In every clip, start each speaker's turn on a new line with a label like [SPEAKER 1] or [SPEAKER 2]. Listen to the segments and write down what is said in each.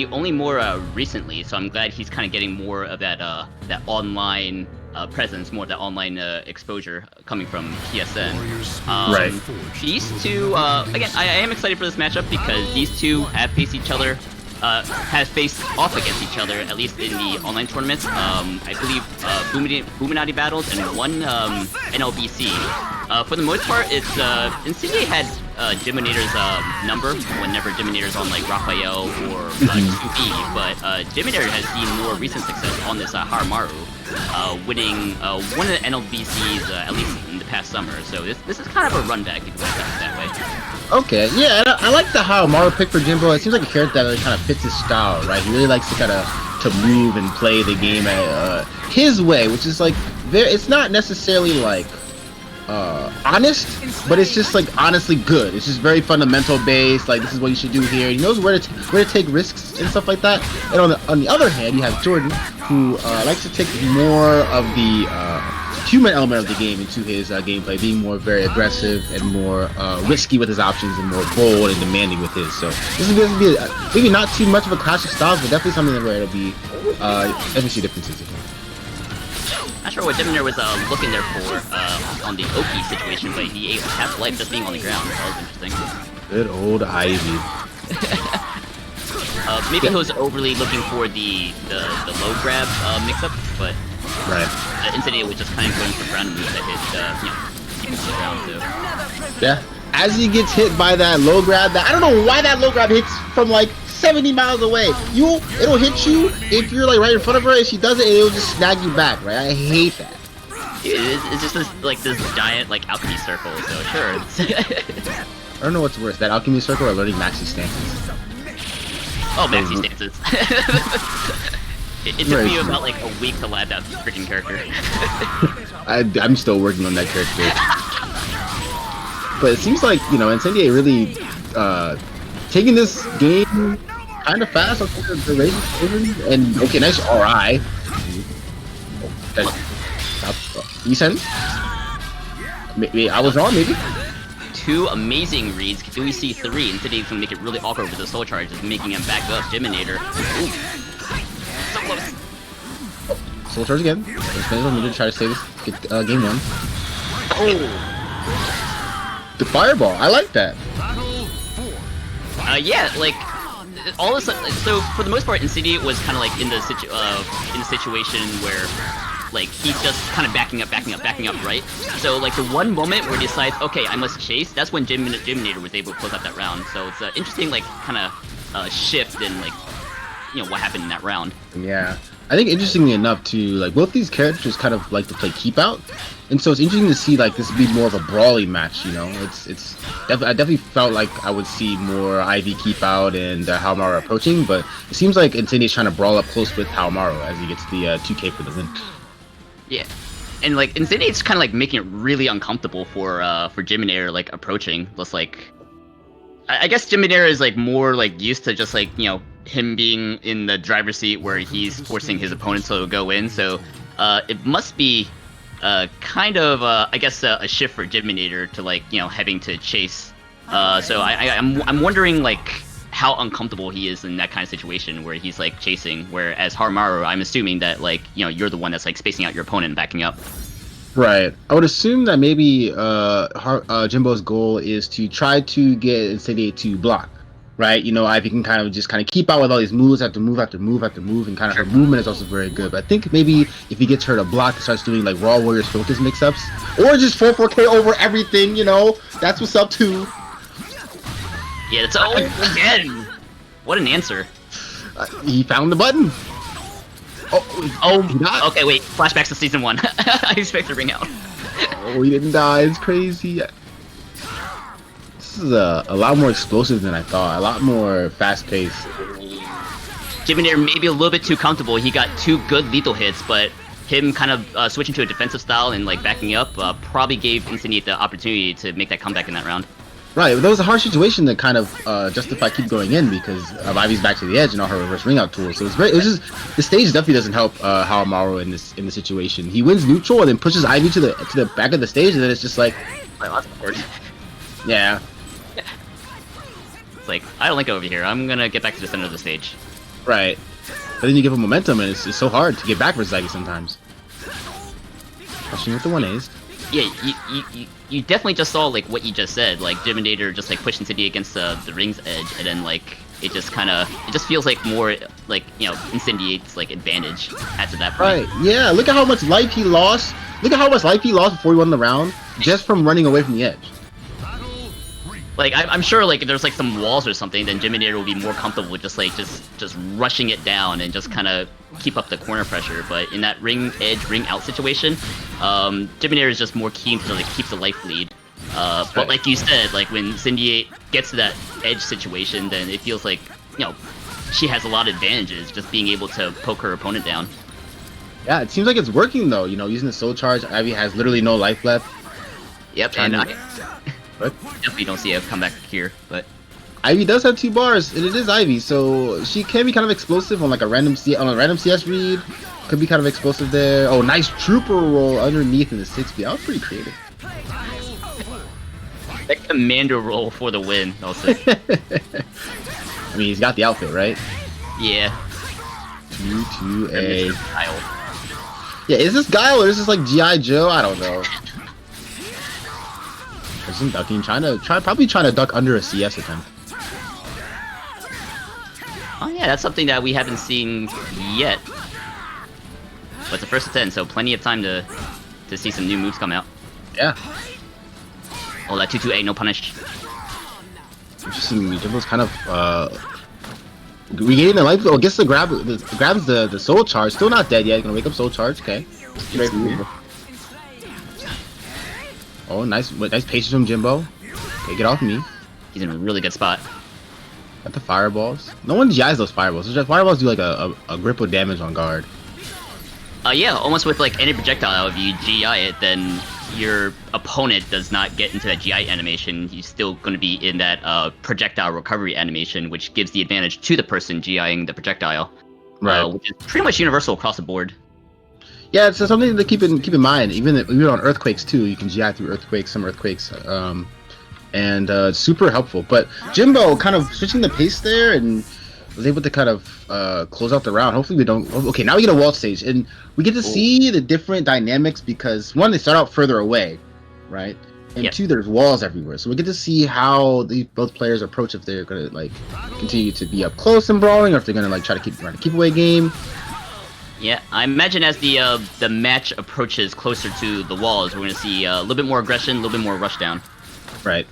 [SPEAKER 1] only more recently, so I'm glad he's kind of getting more of that that online presence, more of that online exposure coming from PSN.
[SPEAKER 2] Right.
[SPEAKER 1] These two, again, I am excited for this matchup because these two have faced each other, have faced off against each other, at least in the online tournaments. I believe Buminati battles and one NLBC. For the most part, it's Incendiate had Jimbonator's number whenever Jimbonator's on like Raphael or QB, but Jimbonator has seen more recent success on this Haohmaru, winning one of the NLBCs at least in the past summer. So this is kind of a run back if you want to put it that way.
[SPEAKER 2] Okay, yeah, and I like the Haohmaru pick for Jimbo. It seems like a character that really kind of fits his style, right? He really likes to kind of move and play the game his way, which is like it's not necessarily like honest, but it's just like honestly good. It's just very fundamental based. Like, this is what you should do here. He knows where to take risks and stuff like that. And on the other hand, you have Jordan, who likes to take more of the human element of the game into his gameplay, being more very aggressive and more risky with his options and more bold and demanding with his. So this is going to be maybe not too much of a clash of styles, but definitely something where it'll be definitely differences.
[SPEAKER 1] Not sure what Jimbonator was looking there for on the Oki situation, but he ate half life just being on the ground. That was interesting.
[SPEAKER 2] Good old Ivy.
[SPEAKER 1] Maybe he was overly looking for the low grab mix-up, but Incendiate was just kind of going for ground moves that hit people on the ground. So
[SPEAKER 2] yeah, as he gets hit by that low grab, I don't know why that low grab hits from like 70 miles away. It'll hit you if you're like right in front of her, and she does it, and it'll just snag you back, right? I hate that.
[SPEAKER 1] It's just this giant like alchemy circle. So sure.
[SPEAKER 2] I don't know what's worse, that alchemy circle or learning maxi stances.
[SPEAKER 1] Oh, maxi stances. It took me about like a week to land that freaking character.
[SPEAKER 2] I'm still working on that character. But it seems like, Incendiate really taking this game kind of fast. And okay, nice RI. Decent. Maybe I was wrong, maybe.
[SPEAKER 1] Two amazing reads. Do we see three? Incendiate's gonna make it really awkward with the soul charge, just making him back up. Jimbonator. So close.
[SPEAKER 2] Soul charge again. I'm going to try to save this. Get game one.
[SPEAKER 1] Oh.
[SPEAKER 2] The fireball. I like that.
[SPEAKER 1] Yeah, like all of a sudden. So for the most part, Incendiate was kind of like in the situation where like he's just kind of backing up, right? So like the one moment where he decides, okay, I must chase. That's when Jimbonator was able to close out that round. So it's an interesting like kind of shift in like what happened in that round.
[SPEAKER 2] Yeah, I think interestingly enough too, like both these characters kind of like to play keep out, and so it's interesting to see like this be more of a brawling match. I definitely felt like I would see more Ivy keep out and Haohmaru approaching, but it seems like Incendiate's trying to brawl up close with Haohmaru as he gets the 2K for the win.
[SPEAKER 1] Yeah, and like Incendiate's kind of like making it really uncomfortable for Jimbonator like approaching. Just like, I guess Jimbonator is like more like used to just like him being in the driver's seat where he's forcing his opponents to go in. So it must be kind of I guess a shift for Jimbonator to like having to chase. So I'm wondering like how uncomfortable he is in that kind of situation where he's like chasing, whereas Haohmaru, I'm assuming that like you're the one that's like spacing out your opponent and backing up.
[SPEAKER 2] Right. I would assume that maybe Jimbo's goal is to try to get Incendiate to block, right? Ivy can kind of keep out with all these moves after move after move after move, and kind of her movement is also very good. But I think maybe if he gets her to block, he starts doing like Raw Warriors focus mix-ups, or just 4-4K over everything, that's what's up too.
[SPEAKER 1] Yeah, it's again. What an answer.
[SPEAKER 2] He found the button.
[SPEAKER 1] Okay, wait. Flashbacks to season 1. I expect to ring out.
[SPEAKER 2] Oh, he didn't die. It's crazy. This is a lot more explosive than I thought. A lot more fast-paced.
[SPEAKER 1] Jimbonator maybe a little bit too comfortable. He got 2 good lethal hits, but him kind of switching to a defensive style and like backing up probably gave Incendiate the opportunity to make that comeback in that round.
[SPEAKER 2] Right, that was a hard situation to kind of justify keep going in because Ivy's back to the edge and all her reverse ring out tools. So it's just the stage definitely doesn't help Haohmaru in the situation. He wins neutral and then pushes Ivy to the back of the stage, and then it's just like,
[SPEAKER 1] that's awkward.
[SPEAKER 2] Yeah.
[SPEAKER 1] It's like, I don't like it over here. I'm gonna get back to the center of the stage.
[SPEAKER 2] Right. But then you give him momentum, and it's so hard to get back versus Ivy sometimes. Pushing with the 1As.
[SPEAKER 1] Yeah, you definitely just saw like what you just said, like Jimbonator just like pushing Incendiate against the ring's edge, and then like it just feels like more like, you know, Incendiate's like advantage after that point.
[SPEAKER 2] Right. Yeah. Look at how much life he lost. Look at how much life he lost before he won the round just from running away from the edge.
[SPEAKER 1] Like I'm sure like if there's like some walls or something, then Jimbonator will be more comfortable with just rushing it down and just kind of keep up the corner pressure. But in that ring edge, ring out situation, Jimbonator is just more keen to like keep the life lead. But like you said, like when Incendiate gets to that edge situation, then it feels like, you know, she has a lot of advantages just being able to poke her opponent down.
[SPEAKER 2] Yeah, it seems like it's working though. You know, using the soul charge, Ivy has literally no life left.
[SPEAKER 1] Yep, and
[SPEAKER 2] What?
[SPEAKER 1] definitely don't see a comeback here, but
[SPEAKER 2] Ivy does have 2 bars, and it is Ivy, so she can be kind of explosive on like a random CS read. Could be kind of explosive there. Oh, nice trooper roll underneath in the 6B. That was pretty creative.
[SPEAKER 1] that commander roll for the win. Also,
[SPEAKER 2] I mean, he's got the outfit, right?
[SPEAKER 1] yeah.
[SPEAKER 2] 2-2-A. Yeah, is this Guile or is this like G.I. Joe? I don't know. There's some ducking, probably trying to duck under a CS attempt.
[SPEAKER 1] Oh yeah, that's something that we haven't seen yet. But it's the first 10, so plenty of time to see some new moves come out.
[SPEAKER 2] Yeah.
[SPEAKER 1] Oh, that 2-2-A, no punish.
[SPEAKER 2] Interesting. Jimbo's kind of regaining the life. Oh, gets the grabs the soul charge. Still not dead yet. Gonna wake up soul charge. Okay. Oh, nice patience from Jimbo. Okay, get off me.
[SPEAKER 1] He's in a really good spot.
[SPEAKER 2] Got the fireballs. No one GIs those fireballs. Fireballs do like a grip of damage on guard.
[SPEAKER 1] Yeah, almost with like any projectile, if you GI it, then your opponent does not get into that GI animation. He's still going to be in that projectile recovery animation, which gives the advantage to the person GIing the projectile.
[SPEAKER 2] Right.
[SPEAKER 1] Which is pretty much universal across the board.
[SPEAKER 2] Yeah, it's something to keep in mind. Even on earthquakes too, you can GI through earthquakes, some earthquakes, and super helpful. But Jimbo kind of switching the pace there and was able to kind of close out the round. Hopefully we don't. Okay, now we get a wall stage and we get to see the different dynamics because one, they start out further away, right? And two, there's walls everywhere. So we get to see how both players approach if they're gonna like continue to be up close and brawling, or if they're gonna like try to keep away game.
[SPEAKER 1] Yeah, I imagine as the match approaches closer to the walls, we're going to see a little bit more aggression, a little bit more rushdown.
[SPEAKER 2] Right.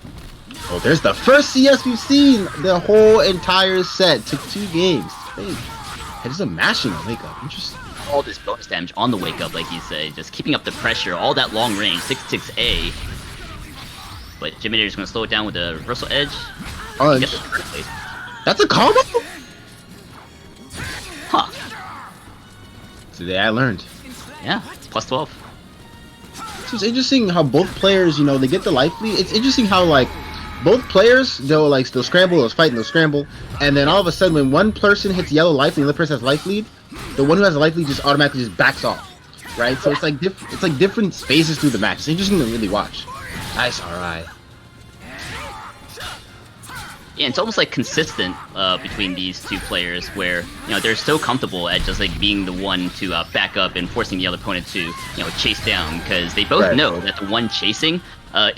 [SPEAKER 2] Oh, there's the first CS we've seen the whole entire set. Took 2 games. It is a mashing wake up. Interesting.
[SPEAKER 1] All this bonus damage on the wake up, like you say, just keeping up the pressure, all that long range, 6-6-A. But Jimbonator is going to slow it down with the reversal edge.
[SPEAKER 2] Oh, that's a combo?
[SPEAKER 1] Huh.
[SPEAKER 2] Today I learned.
[SPEAKER 1] Yeah, it's plus 12.
[SPEAKER 2] It's interesting how both players, you know, they get the life lead. It's interesting how like both players they'll scramble, they'll fight, and they'll scramble, and then all of a sudden when one person hits yellow life and the other person has life lead, the one who has the life lead just automatically just backs off, right? So it's like different phases through the match. It's interesting to really watch. Nice RI.
[SPEAKER 1] Yeah, it's almost like consistent between these two players where, you know, they're so comfortable at just like being the one to back up and forcing the other opponent to, you know, chase down, because they both know that the one chasing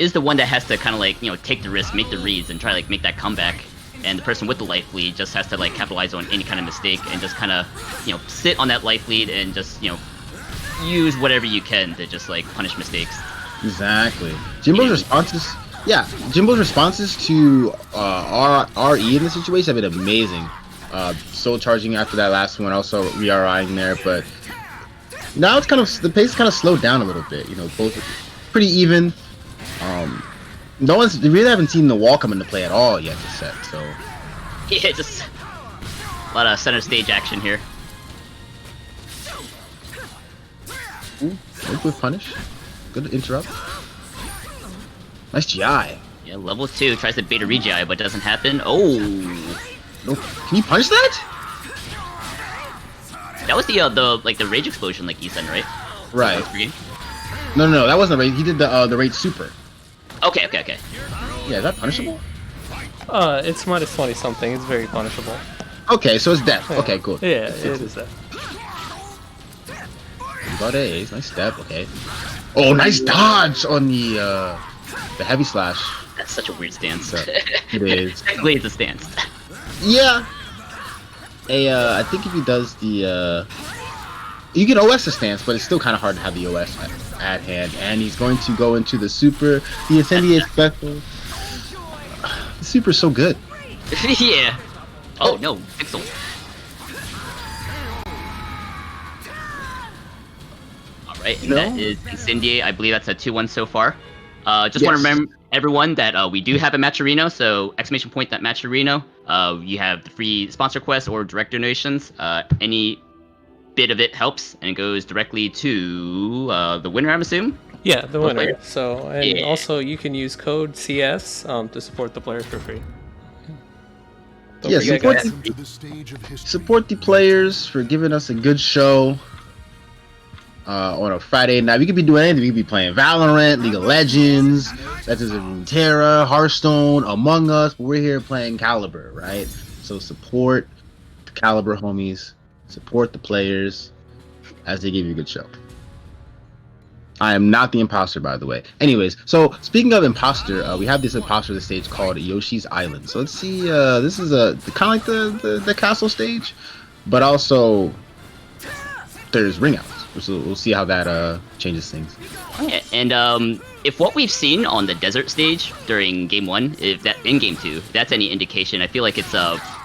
[SPEAKER 1] is the one that has to kind of like, you know, take the risk, make the reads, and try to like make that comeback. And the person with the life lead just has to like capitalize on any kind of mistake and just kind of, you know, sit on that life lead and just, you know, use whatever you can to just like punish mistakes.
[SPEAKER 2] Exactly. Jimbo's responses. Yeah, Jimbo's responses to RE in this situation have been amazing. Soul charging after that last one, also re-RIing there, but now it's kind of the pace kind of slowed down a little bit. You know, both pretty even. They really haven't seen the wall come into play at all yet this set, so
[SPEAKER 1] yeah, just a lot of center stage action here.
[SPEAKER 2] Ooh, with punish. Good interrupt. Nice GI.
[SPEAKER 1] Yeah, level 2 tries to bait a re-GI, but doesn't happen. Oh!
[SPEAKER 2] No, can you punish that?
[SPEAKER 1] That was the rage explosion, like you said, right?
[SPEAKER 2] Right. No, that wasn't the rage. He did the rage super.
[SPEAKER 1] Okay.
[SPEAKER 2] Yeah, is that punishable?
[SPEAKER 3] It's -20 something. It's very punishable.
[SPEAKER 2] Okay, so it's death. Okay, cool.
[SPEAKER 3] Yeah, it is that.
[SPEAKER 2] About ace, nice step. Okay. Oh, nice dodge on the heavy slash.
[SPEAKER 1] That's such a weird stance.
[SPEAKER 2] It is.
[SPEAKER 1] Technically, it's a stance.
[SPEAKER 2] Yeah. I think if he does the you can OS the stance, but it's still kind of hard to have the OS at hand. And he's going to go into the super, the Incendiate special. The super's so good.
[SPEAKER 1] Yeah. Oh no, Pixel. Alright, and that is Incendiate. I believe that's a 2-1 so far. Just want to remember everyone that we do have a Matcherino, so exclamation point that Matcherino. You have the free sponsor quest or direct donations. Any bit of it helps, and it goes directly to the winner, I'm assuming?
[SPEAKER 3] Yeah, the winner.
[SPEAKER 1] Player.
[SPEAKER 3] So, and also you can use code CS to support the players for free. Don't
[SPEAKER 2] Yeah,
[SPEAKER 3] forget,
[SPEAKER 2] support the players for giving us a good show on a Friday night. We could be doing anything. We could be playing Valorant, League of Legends, that's just Runeterra, Hearthstone, Among Us, but we're here playing Caliber, right? So support the Caliber homies, support the players as they give you a good show. I am not the imposter, by the way. Anyways, so speaking of imposter, we have this imposter the stage called Yoshi's Island. So let's see, this is kind of like the castle stage, but also there's ring outs. So we'll see how that changes things.
[SPEAKER 1] Yeah, and if what we've seen on the desert stage during Game 1, if that in Game 2, if that's any indication, I feel like it's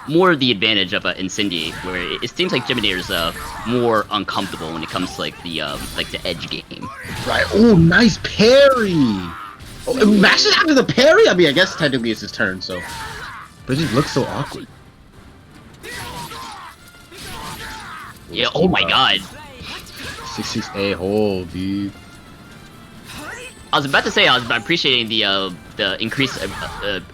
[SPEAKER 1] more the advantage of Incendiate, where it seems like Jimbonator's more uncomfortable when it comes to like the edge game.
[SPEAKER 2] Right. Oh, nice parry. Oh, it mashes after the parry. I mean, I guess technically it's his turn, so. But it just looks so awkward.
[SPEAKER 1] Yeah. Oh my God.
[SPEAKER 2] 6-6-A hole, dude.
[SPEAKER 1] I was about to say I'm appreciating the increased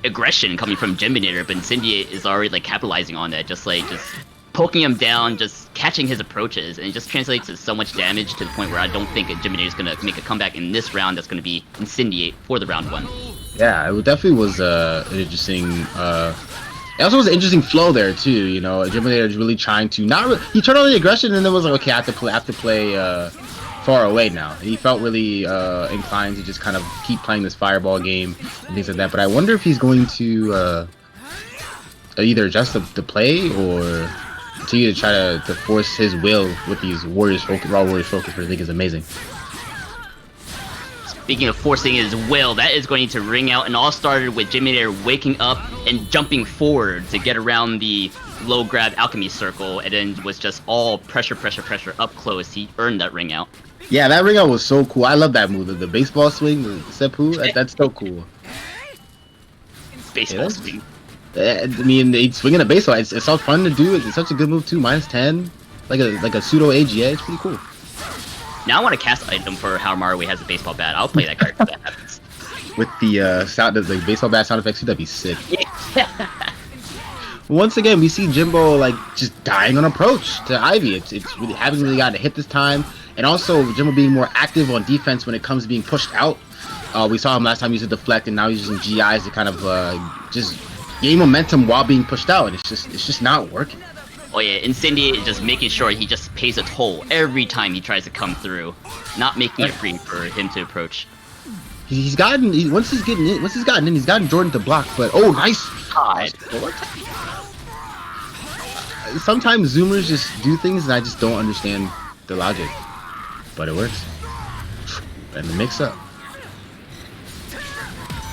[SPEAKER 1] aggression coming from Jimbonator, but Incendiate is already like capitalizing on that, just poking him down, just catching his approaches, and it just translates to so much damage to the point where I don't think Jimbonator is gonna make a comeback in this round. That's gonna be Incendiate for the round 1.
[SPEAKER 2] Yeah, it definitely was an interesting. It also was an interesting flow there too. You know, Jimbonator is really trying to he turned on the aggression and then was like, okay, I have to play far away now. And he felt really inclined to just kind of keep playing this fireball game and things like that. But I wonder if he's going to either adjust the play or continue to try to force his will with these Warriors focus, Raw Warriors focus, which I think is amazing.
[SPEAKER 1] Speaking of forcing his will, that is going to ring out, and all started with Jimbonator waking up and jumping forward to get around the low grab alchemy circle, and then was just all pressure up close. He earned that ring out.
[SPEAKER 2] Yeah, that ring out was so cool. I love that move. The baseball swing, the seppu, that's so cool.
[SPEAKER 1] Baseball swing.
[SPEAKER 2] I mean, he's swinging a baseball. It's so fun to do. It's such a good move too. -10, like a pseudo AGA. It's pretty cool.
[SPEAKER 1] Now I want a cast item for Haohmaru has a baseball bat. I'll play that card if that happens.
[SPEAKER 2] With the sound, the baseball bat sound effects, that'd be sick.
[SPEAKER 1] Yeah.
[SPEAKER 2] Once again, we see Jimbo like just dying on approach to Ivy. It's really haven't really gotten a hit this time, and also Jimbo being more active on defense when it comes to being pushed out. We saw him last time use a deflect, and now he's using GIs to kind of just gain momentum while being pushed out, and it's just not working.
[SPEAKER 1] Oh yeah, Incendiate is just making sure he just pays a toll every time he tries to come through, not making it free for him to approach.
[SPEAKER 2] Once he's gotten in, he's gotten Jordan to block. But oh, nice!
[SPEAKER 1] God.
[SPEAKER 2] Sometimes Zoomers just do things, and I just don't understand the logic, but it works. And the mix up.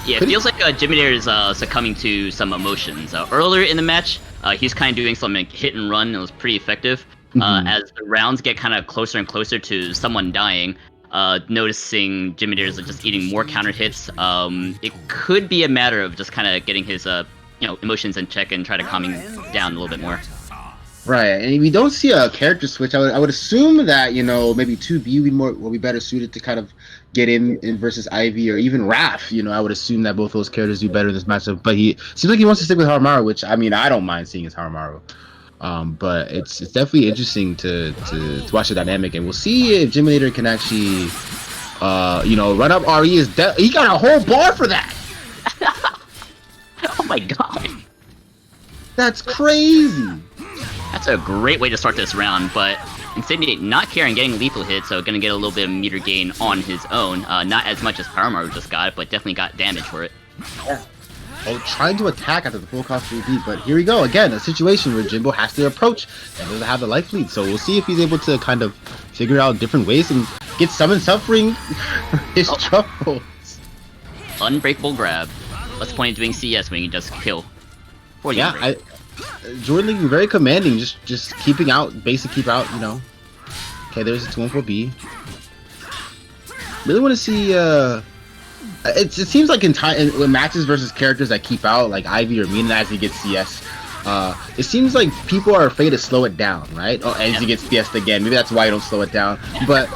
[SPEAKER 1] Yeah, it feels like Jimbonator is succumbing to some emotions. Earlier in the match, he's kind of doing something like hit and run, and it was pretty effective. As the rounds get kind of closer and closer to someone dying, noticing Jimbonator is just eating more counter hits, it could be a matter of just kind of getting his emotions in check and try to calm him down a little bit more.
[SPEAKER 2] Right, and we don't see a character switch. I would assume that maybe 2B will be better suited to kind of get in versus Ivy or even Raph. I would assume that both those characters do better in this matchup. But he seems like he wants to stick with Haohmaru, which I mean I don't mind seeing as Haohmaru. But it's definitely interesting to watch the dynamic, and we'll see if Jimbonator can actually run up RE. He got a whole bar for that.
[SPEAKER 1] Oh my God.
[SPEAKER 2] That's crazy.
[SPEAKER 1] That's a great way to start this round, but Incendiate not caring, getting lethal hit, so gonna get a little bit of meter gain on his own. Not as much as Haohmaru just got, but definitely got damage for it.
[SPEAKER 2] Yeah. Oh, trying to attack after the full cost 3D, but here we go again, a situation where Jimbo has to approach and doesn't have the life lead. So we'll see if he's able to kind of figure out different ways and get Summon Suffering for his troubles.
[SPEAKER 1] Unbreakable grab. What's the point of doing CS when you can just kill?
[SPEAKER 2] Yeah, Jordan League very commanding, just keeping out, basic keep out, you know. Okay, there's a 214B. Really want to see, it seems like in matches versus characters that keep out, like Ivy or Mina as he gets CS, it seems like people are afraid to slow it down, right? Oh, as he gets CS again, maybe that's why you don't slow it down, but...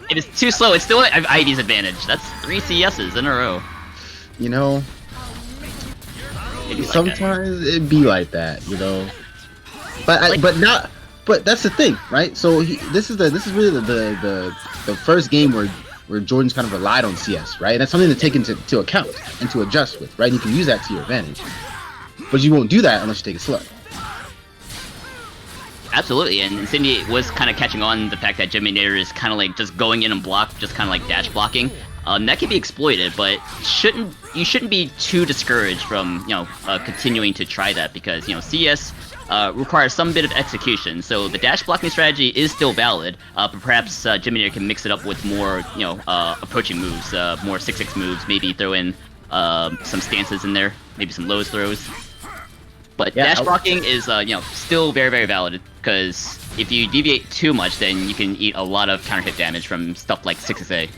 [SPEAKER 1] If it's too slow, it's still Ivy's advantage. That's 3 CSs in a row.
[SPEAKER 2] You know... Sometimes it'd be like that, you know. But but that's the thing, right? So this is really the first game where Jordan's kind of relied on CS, right? And that's something to take into account and to adjust with, right? You can use that to your advantage, but you won't do that unless you take it slow.
[SPEAKER 1] Absolutely, and Incendiate was kind of catching on the fact that Jimbonator is kind of like just going in and block, just kind of like dash blocking. That can be exploited, but you shouldn't be too discouraged from continuing to try that, because CS requires some bit of execution. So the dash blocking strategy is still valid, but perhaps Jimbonator can mix it up with more approaching moves, more 6-6 moves. Maybe throw in some stances in there, maybe some lows throws. But yeah, dash blocking is still very, very valid, because if you deviate too much, then you can eat a lot of counter hit damage from stuff like 6A.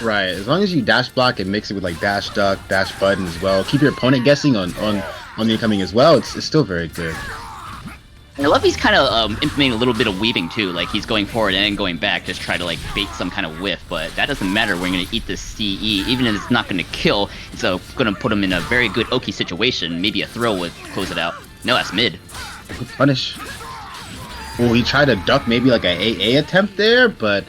[SPEAKER 2] Right, as long as you dash block and mix it with like dash duck, dash button as well, keep your opponent guessing on the incoming as well, it's still very good.
[SPEAKER 1] And I love he's kind of implementing a little bit of weaving too, like he's going forward and going back, just try to like bait some kind of whiff, but that doesn't matter. We're going to eat this CE, even if it's not going to kill, it's going to put him in a very good Oki situation. Maybe a throw would close it out. No, that's mid.
[SPEAKER 2] Good punish. Well, he tried to duck maybe like an AA attempt there, but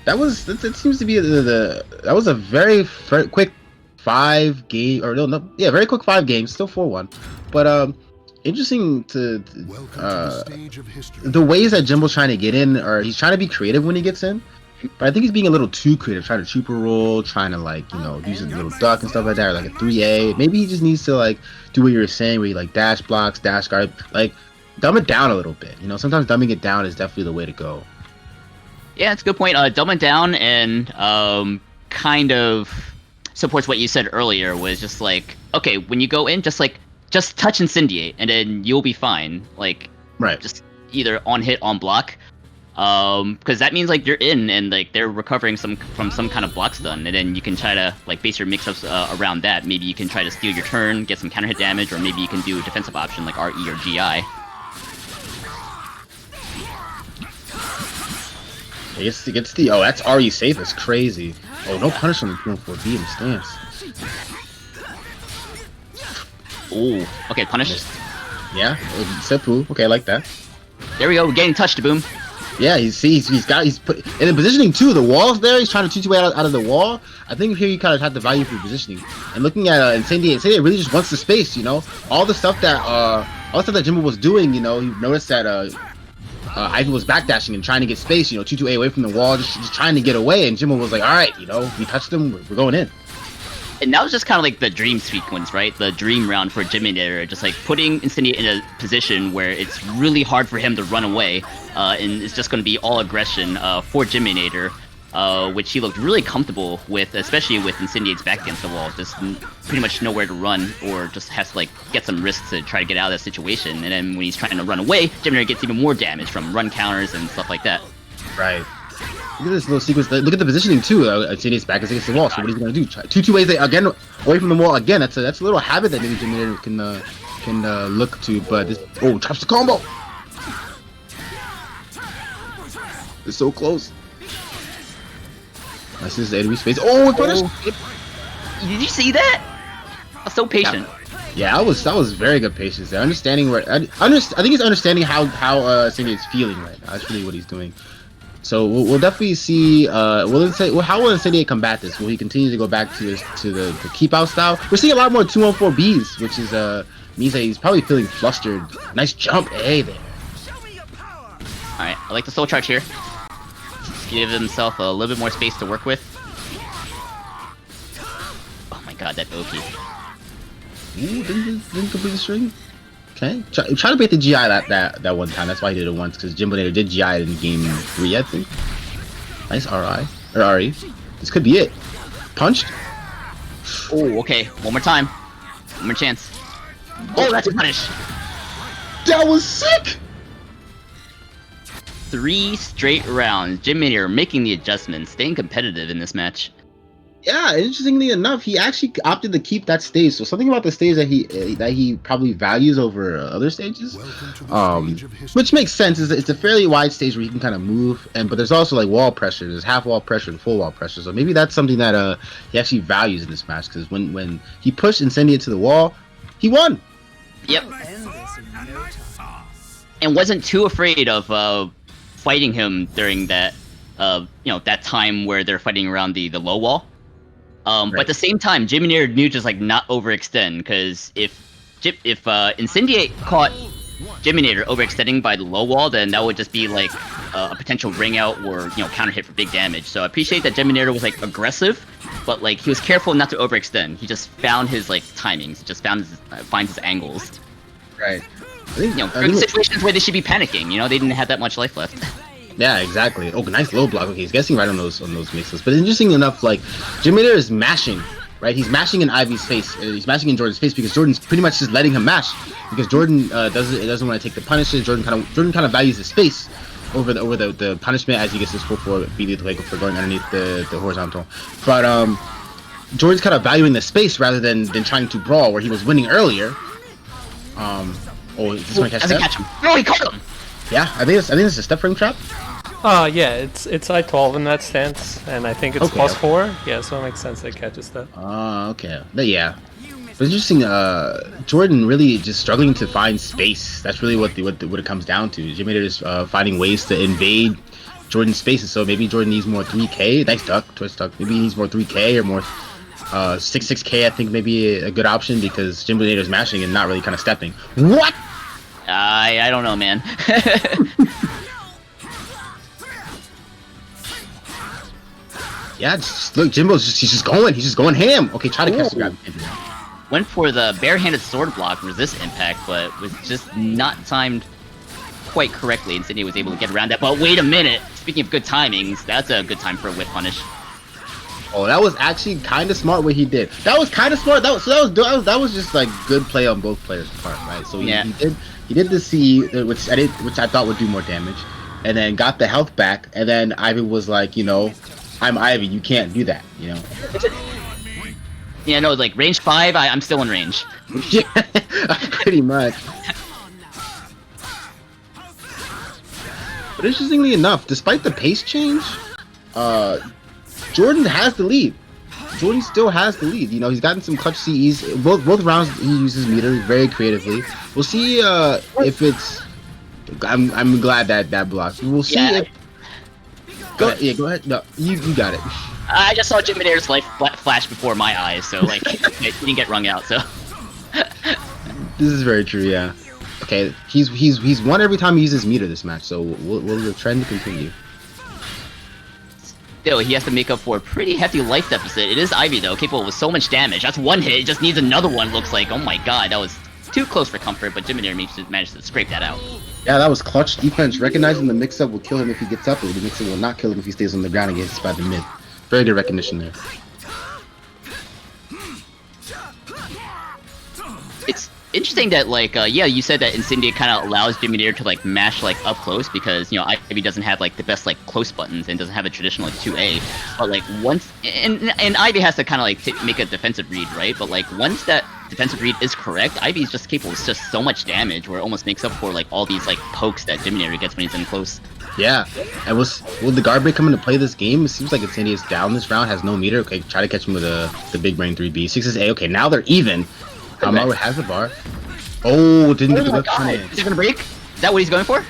[SPEAKER 2] it seems to be that was a very quick 5 game, or very quick 5 games, still 4-1, but interesting to the ways that Jimbo's trying to get in, or he's trying to be creative when he gets in, but I think he's being a little too creative, trying to trooper roll, trying to like use a little duck and stuff like that, or like a 3A. Maybe he just needs to like do what you were saying, where he like dash blocks, dash guard, like dumb it down a little bit. Sometimes dumbing it down is definitely the way to go.
[SPEAKER 1] Yeah, it's a good point. Dumb it down and kind of supports what you said earlier, was just like, okay, when you go in, just touch Incendiate, and then you'll be fine. Like,
[SPEAKER 2] right.
[SPEAKER 1] Just either on hit, on block, because that means like you're in, and like they're recovering from some kind of block stun, and then you can try to like base your mix-ups around that. Maybe you can try to steal your turn, get some counter hit damage, or maybe you can do a defensive option like RE or GI.
[SPEAKER 2] It gets the that's RE safe. It's crazy. Oh, no punish on the 214B in the stance.
[SPEAKER 1] Ooh, okay, punish.
[SPEAKER 2] Yeah, Seppu. Okay, I like that.
[SPEAKER 1] There we go. We're getting touched, Boom.
[SPEAKER 2] Yeah, he's put and in positioning too. The wall's there. He's trying to 2-2 out of the wall. I think here you kind of have the value for positioning. And looking at Incendiate really just wants the space. All the stuff that Jimbo was doing. You noticed that Ivy was backdashing and trying to get space, 2-2A away from the wall, just trying to get away, and Jimbo was like, alright, we touched him, we're going in.
[SPEAKER 1] And that was just kind of like the dream sequence, right? The dream round for Jimbonator, just like putting Incendiate in a position where it's really hard for him to run away, and it's just going to be all aggression for Jimbonator, which he looked really comfortable with, especially with Incendiate's back against the wall, just pretty much nowhere to run, or just has to like get some risks to try to get out of that situation. And then when he's trying to run away, Jimbonator gets even more damage from run counters and stuff like that.
[SPEAKER 2] Right. Look at this little sequence. Look at the positioning too. Incendiate's back is against the wall. So what is he gonna do? 2-2 ways again away from the wall again. That's a little habit that maybe Jimbonator can look to. But this drops the combo. It's so close. This is enemy space. Oh, punish!
[SPEAKER 1] Did you see that? I was so patient.
[SPEAKER 2] Yeah, that was very good patience there. Understanding where I think he's understanding how Incendiate's feeling right now. That's really what he's doing. So we'll definitely see. How will Incendiate combat this? Will he continue to go back to the keep out style? We're seeing a lot more 2-on-4 Bs, which is means that he's probably feeling flustered. Nice jump A there.
[SPEAKER 1] Alright, I like the soul charge here. Give himself a little bit more space to work with. Oh my god, that OP.
[SPEAKER 2] Ooh, didn't complete the string. Okay, try to bait the GI that one time. That's why he did it once, because Jimbonator did GI it in game 3, I think. Nice RI or RE. This could be it. Punched.
[SPEAKER 1] Oh, okay. One more time. One more chance. Oh, that's a punish.
[SPEAKER 2] That was sick.
[SPEAKER 1] 3 straight rounds. Jimbonator making the adjustments, staying competitive in this match.
[SPEAKER 2] Yeah, interestingly enough, he actually opted to keep that stage. So something about the stage that he probably values over other stages, which makes sense. It's a fairly wide stage where you can kind of move, but there's also like wall pressure. There's half wall pressure and full wall pressure. So maybe that's something that he actually values in this match, because when he pushed Incendiate to the wall, he won.
[SPEAKER 1] Yep. And wasn't too afraid of fighting him during that that time where they're fighting around the low wall.
[SPEAKER 2] Right.
[SPEAKER 1] But at the same time, Jimbonator knew just like not overextend, because if Incendiate caught Jimbonator overextending by the low wall, then that would just be like a potential ring out or counter hit for big damage. So I appreciate that Jimbonator was like aggressive, but like he was careful not to overextend. He just found his like timings, just finds his angles.
[SPEAKER 2] Right.
[SPEAKER 1] Certain situations where they should be panicking. They didn't have that much life left.
[SPEAKER 2] Yeah, exactly. Oh, nice low block. Okay, he's guessing right on those mixes. But interesting enough, like Jimbonator is mashing, right? He's mashing in Ivy's face. He's mashing in Jordan's face because Jordan's pretty much just letting him mash, because Jordan doesn't want to take the punishes. Jordan kind of values his space over the punishment as he gets his full forward BD for going underneath the horizontal. But Jordan's kind of valuing the space rather than trying to brawl where he was winning earlier. Oh, is this one catch
[SPEAKER 1] doesn't
[SPEAKER 2] that?
[SPEAKER 1] catch him. No, he caught him.
[SPEAKER 2] Yeah, I think it's a step frame trap.
[SPEAKER 3] Yeah, it's I-12 in that stance, and I think it's
[SPEAKER 2] Okay.
[SPEAKER 3] +4. Yeah, so it makes sense that it catches that.
[SPEAKER 2] Okay. But yeah. But interesting, Jordan really just struggling to find space. That's really what it comes down to. Jimbonator is finding ways to invade Jordan's spaces. So maybe Jordan needs more 3K. Nice duck, twist duck. Maybe he needs more 3K or more 6K. I think maybe a good option, because Jimbonator is mashing and not really kind of stepping. What?
[SPEAKER 1] I don't know, man.
[SPEAKER 2] Yeah, just look, he's just going ham. Okay, try to catch the grab.
[SPEAKER 1] Went for the barehanded sword block, resist impact, but was just not timed quite correctly. Incendiate was able to get around that. But wait a minute, speaking of good timings, that's a good time for a whip punish.
[SPEAKER 2] Oh, that was actually kind of smart what he did. That was kind of smart. That was just like good play on both players' part, right? So
[SPEAKER 1] Yeah.
[SPEAKER 2] he did the C, which I thought would do more damage, and then got the health back. And then Ivy was like, I'm Ivy, you can't do that,
[SPEAKER 1] Yeah, no, like range 5, I'm still in range.
[SPEAKER 2] Yeah, pretty much. But interestingly enough, despite the pace change, Jordan has the lead. Jordan still has the lead. He's gotten some clutch CEs. Both rounds he uses meter very creatively. We'll see if it's. I'm glad that blocks. We'll see if. Go ahead. No, you got it.
[SPEAKER 1] I just saw Jimbonator's life flash before my eyes, so like he didn't get wrung out. So
[SPEAKER 2] this is very true. Yeah. Okay, he's won every time he uses meter this match, so will the trend continue?
[SPEAKER 1] still, he has to make up for a pretty hefty life deficit. It is Ivy though, capable with so much damage. That's one hit. It just needs another one. Looks like. Oh my god, that was too close for comfort. But Jimbonator managed to scrape that out.
[SPEAKER 2] Yeah, that was clutch defense. Recognizing the mix-up will kill him if he gets up, or the mix-up will not kill him if he stays on the ground and gets by the mid. Very good recognition there.
[SPEAKER 1] It's interesting that, like, yeah, you said that Incendiate kind of allows Jimbonator to, like, mash, like, up close because, you know, Ivy doesn't have, like, the best, like, close buttons and doesn't have a traditional, like, 2A. But, like, once... And Ivy has to kind of, like, make a defensive read, right? But, like, once that defensive read is correct, Ivy is just capable of just so much damage where it almost makes up for, like, all these, like, pokes that Jimbonator gets when he's in close.
[SPEAKER 2] Yeah, and will the guard break come into play this game? It seems like Incendiate's down this round, has no meter. Okay, try to catch him with the big brain 3B. 6 is A. Okay, now they're even. Haohmaru has the bar. Oh, didn't get the whip on it.
[SPEAKER 1] Is he gonna break? Is that what he's going for?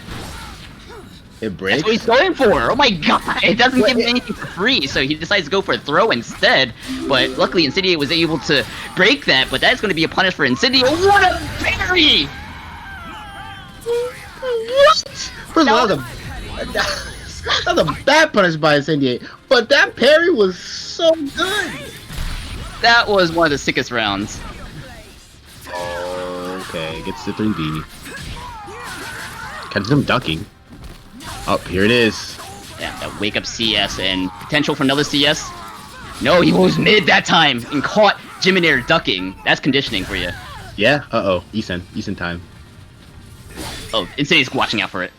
[SPEAKER 2] It breaks?
[SPEAKER 1] That's what he's going for! Oh my god! It doesn't give him anything for free, so he decides to go for a throw instead. But luckily Incendiate was able to break that, but that's going to be a punish for Incendiate. What a parry! What?
[SPEAKER 2] First of all, that was a bad punish by Incendiate, but that parry was so good.
[SPEAKER 1] That was one of the sickest rounds.
[SPEAKER 2] Okay, gets the 3B. Catches him ducking. Oh, here it is.
[SPEAKER 1] Yeah, that wake up CS and potential for another CS. No, he was mid that time and caught Jimbonator ducking. That's conditioning for you.
[SPEAKER 2] Yeah, uh-oh. Eason time.
[SPEAKER 1] Oh, Incendiate's watching out for it.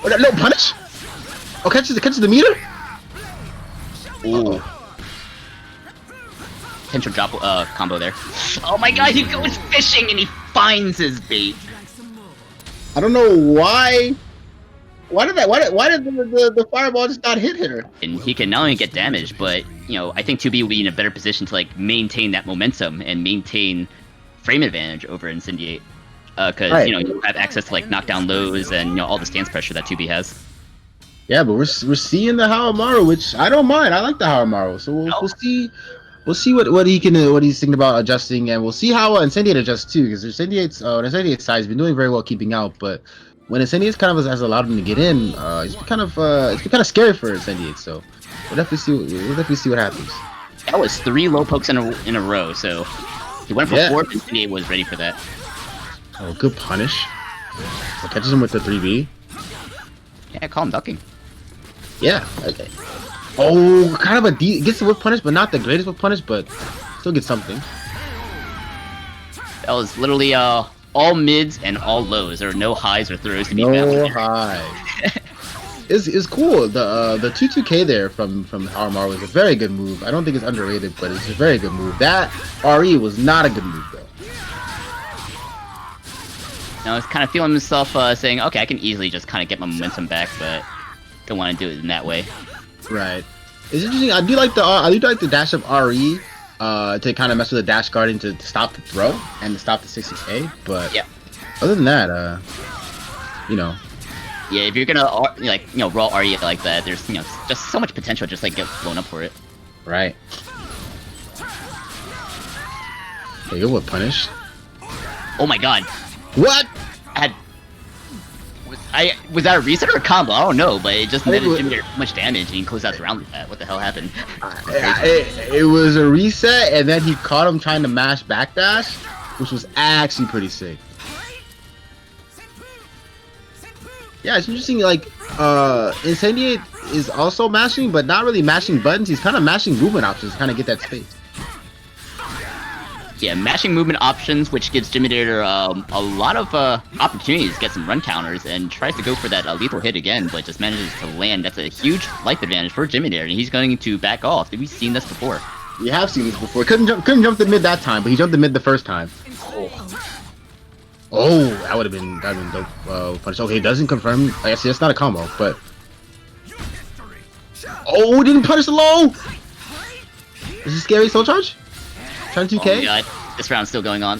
[SPEAKER 2] Oh, no, punish? Oh, catches the meter?
[SPEAKER 1] Ooh. Potential drop combo there. Oh my god, he goes fishing and he finds his bait.
[SPEAKER 2] I don't know why. Why did the fireball just not hit her?
[SPEAKER 1] And he can not only get damage, but you know, I think 2B will be in a better position to like maintain that momentum and maintain frame advantage over Incendiate. Because you know, you have access to like knockdown lows and you know all the stance pressure that 2B has.
[SPEAKER 2] Yeah, but we're seeing the Haohmaru, which I don't mind. I like the Haohmaru, so we'll see. We'll see what he's thinking about adjusting, and we'll see how Incendiate adjusts too. Because Incendiate's side has been doing very well keeping out, but when Incendiate kind of has allowed him to get in, it's been kind of scary for Incendiate. So we'll definitely see what happens.
[SPEAKER 1] That was 3 low pokes in a row, so he went for 4. Incendiate was ready for that.
[SPEAKER 2] Oh, good punish. So catches him with the 3B.
[SPEAKER 1] Yeah, call him ducking.
[SPEAKER 2] Yeah. Okay. Oh, kind of gets the whip punish, but not the greatest whip punish, but still gets something.
[SPEAKER 1] That was literally all mids and all lows. There were no highs or throws to be found.
[SPEAKER 2] No highs. It's cool. The 2-2K there from Haohmaru was a very good move. I don't think it's underrated, but it's a very good move. That RE was not a good move though.
[SPEAKER 1] Now he's kind of feeling himself saying, okay, I can easily just kind of get my momentum back, but don't want to do it in that way.
[SPEAKER 2] Right. It's interesting. I do like the dash up RE to kind of mess with the dash guarding to stop the throw and to stop the 66A. But
[SPEAKER 1] yeah,
[SPEAKER 2] other than that, you know.
[SPEAKER 1] Yeah, if you're gonna like raw RE like that, there's just so much potential just like get blown up for it.
[SPEAKER 2] Right. There you go. What punish?
[SPEAKER 1] Oh my god.
[SPEAKER 2] What?
[SPEAKER 1] Was that a reset or a combo? I don't know, but it just netted Jimbonator so much damage and he closed out the round with that. What the hell happened?
[SPEAKER 2] It was a reset, and then he caught him trying to mash backdash, which was actually pretty sick. Yeah, it's interesting. Like, Incendiate is also mashing, but not really mashing buttons. He's kind of mashing movement options to kind of get that space.
[SPEAKER 1] Yeah, mashing movement options, which gives Jimbonator a lot of opportunities to get some run counters, and tries to go for that lethal hit again, but just manages to land. That's a huge life advantage for Jimbonator, and he's going to back off. We've seen this before.
[SPEAKER 2] We have seen this before. Couldn't jump the mid that time, but he jumped the mid the first time. Oh, that would have been dope. Punish. Okay, it doesn't confirm. I guess it's not a combo, but oh, didn't punish the low. Is this scary soul charge? Trying 2K?
[SPEAKER 1] Oh my god, this round's still going on.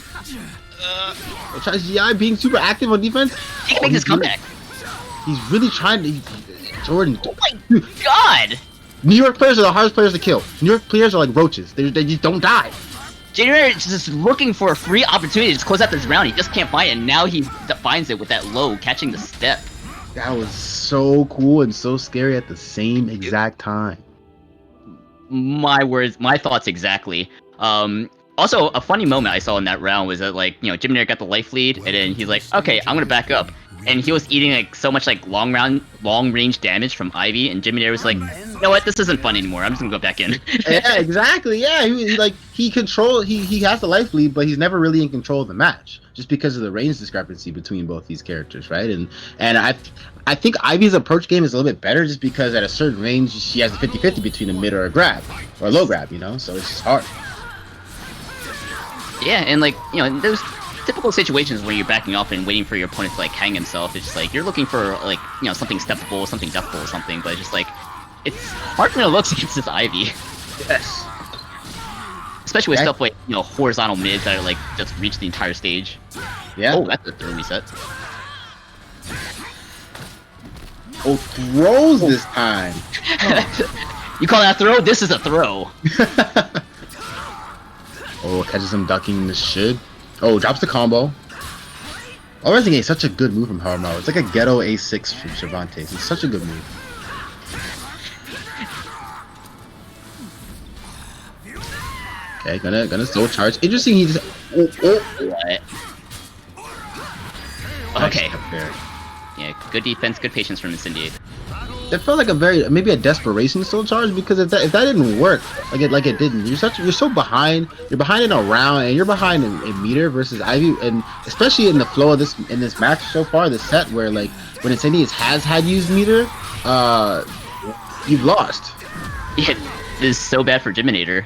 [SPEAKER 2] Tries GI being super active on defense.
[SPEAKER 1] He can make this comeback.
[SPEAKER 2] He's really trying to. Jordan.
[SPEAKER 1] Oh my god!
[SPEAKER 2] New York players are the hardest players to kill. New York players are like roaches. They just don't die.
[SPEAKER 1] Jimbonator is just looking for a free opportunity to close out this round. He just can't find it, and now he finds it with that low, catching the step.
[SPEAKER 2] That was so cool and so scary at the same exact time.
[SPEAKER 1] My words, my thoughts exactly. Also, a funny moment I saw in that round was that, like, Jimbonator got the life lead, and then he's like, okay, I'm gonna back up. And he was eating, like, so much, like, long-range damage from Ivy, and Jimbonator was like, you know what, this isn't fun anymore, I'm just gonna go back in.
[SPEAKER 2] Yeah, exactly, yeah, he has the life lead, but he's never really in control of the match, just because of the range discrepancy between both these characters, right? And I think Ivy's approach game is a little bit better, just because at a certain range, she has a 50-50 between a mid or a grab, or a low grab, so it's just hard.
[SPEAKER 1] Yeah, and like, those typical situations where you're backing off and waiting for your opponent to like hang himself, it's just like, you're looking for like, something steppable, something deathful or something, but it's just like, it's hard when it looks against this Ivy.
[SPEAKER 2] Yes.
[SPEAKER 1] Especially with stuff like, horizontal mids that are like, just reach the entire stage.
[SPEAKER 2] Yeah.
[SPEAKER 1] Oh, that's a throw reset.
[SPEAKER 2] Oh, throws this time.
[SPEAKER 1] You call that a throw? This is a throw.
[SPEAKER 2] Oh, catches him ducking the shit. Oh, drops the combo. Rising A is such a good move from Haohmaru. It's like a ghetto A6 from Cervantes. It's such a good move. Okay, gonna still charge. Interesting. He just.
[SPEAKER 1] What? Okay.
[SPEAKER 2] There.
[SPEAKER 1] Yeah, good defense, good patience from Incendiate.
[SPEAKER 2] That felt like maybe a desperation still charge, because if that didn't work like it didn't, you're so behind. You're behind in a round, and you're behind in meter versus Ivy, and especially in the flow of this match so far, this set where like when Incendiate has had used meter, you've lost.
[SPEAKER 1] Yeah, this is so bad for Jimbonator.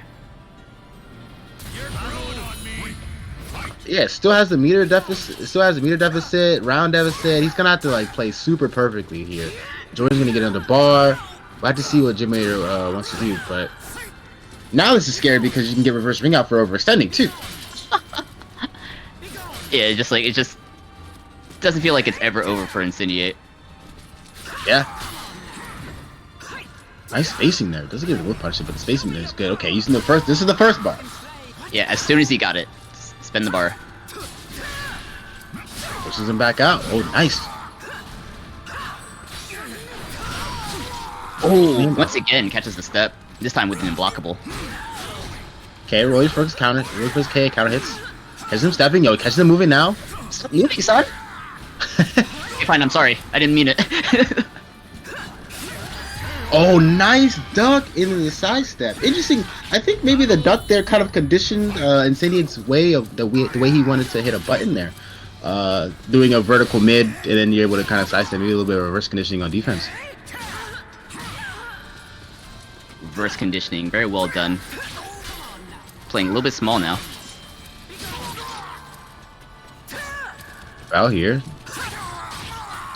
[SPEAKER 2] Yeah, still has the meter deficit, round deficit. He's gonna have to like play super perfectly here. Jordan's gonna get under bar. We'll have to see what Jimbonator wants to do, but now this is scary because you can get reverse ring out for overextending too.
[SPEAKER 1] Yeah, it just doesn't feel like it's ever over for Incendiate.
[SPEAKER 2] Yeah. Nice spacing there. Doesn't get a whip punch, but the spacing there is good. Okay, using the first. This is the first bar.
[SPEAKER 1] Yeah, as soon as he got it, spin the bar.
[SPEAKER 2] Pushes him back out. Oh, nice.
[SPEAKER 1] Oh, once again catches the step. This time with an unblockable.
[SPEAKER 2] Okay, Roy's first counter. Roy's first K counter hits. Catches him stepping. Yo, catches him moving now.
[SPEAKER 1] Stop moving, son. Okay, fine. I'm sorry. I didn't mean it.
[SPEAKER 2] Oh, nice duck into the sidestep. Interesting. I think maybe the duck there kind of conditioned Incendiate's way of the way he wanted to hit a button there. Doing a vertical mid, and then you're able to kind of sidestep, maybe a little bit of reverse conditioning on defense.
[SPEAKER 1] Reverse conditioning, very well done. Playing a little bit small now.
[SPEAKER 2] Out here,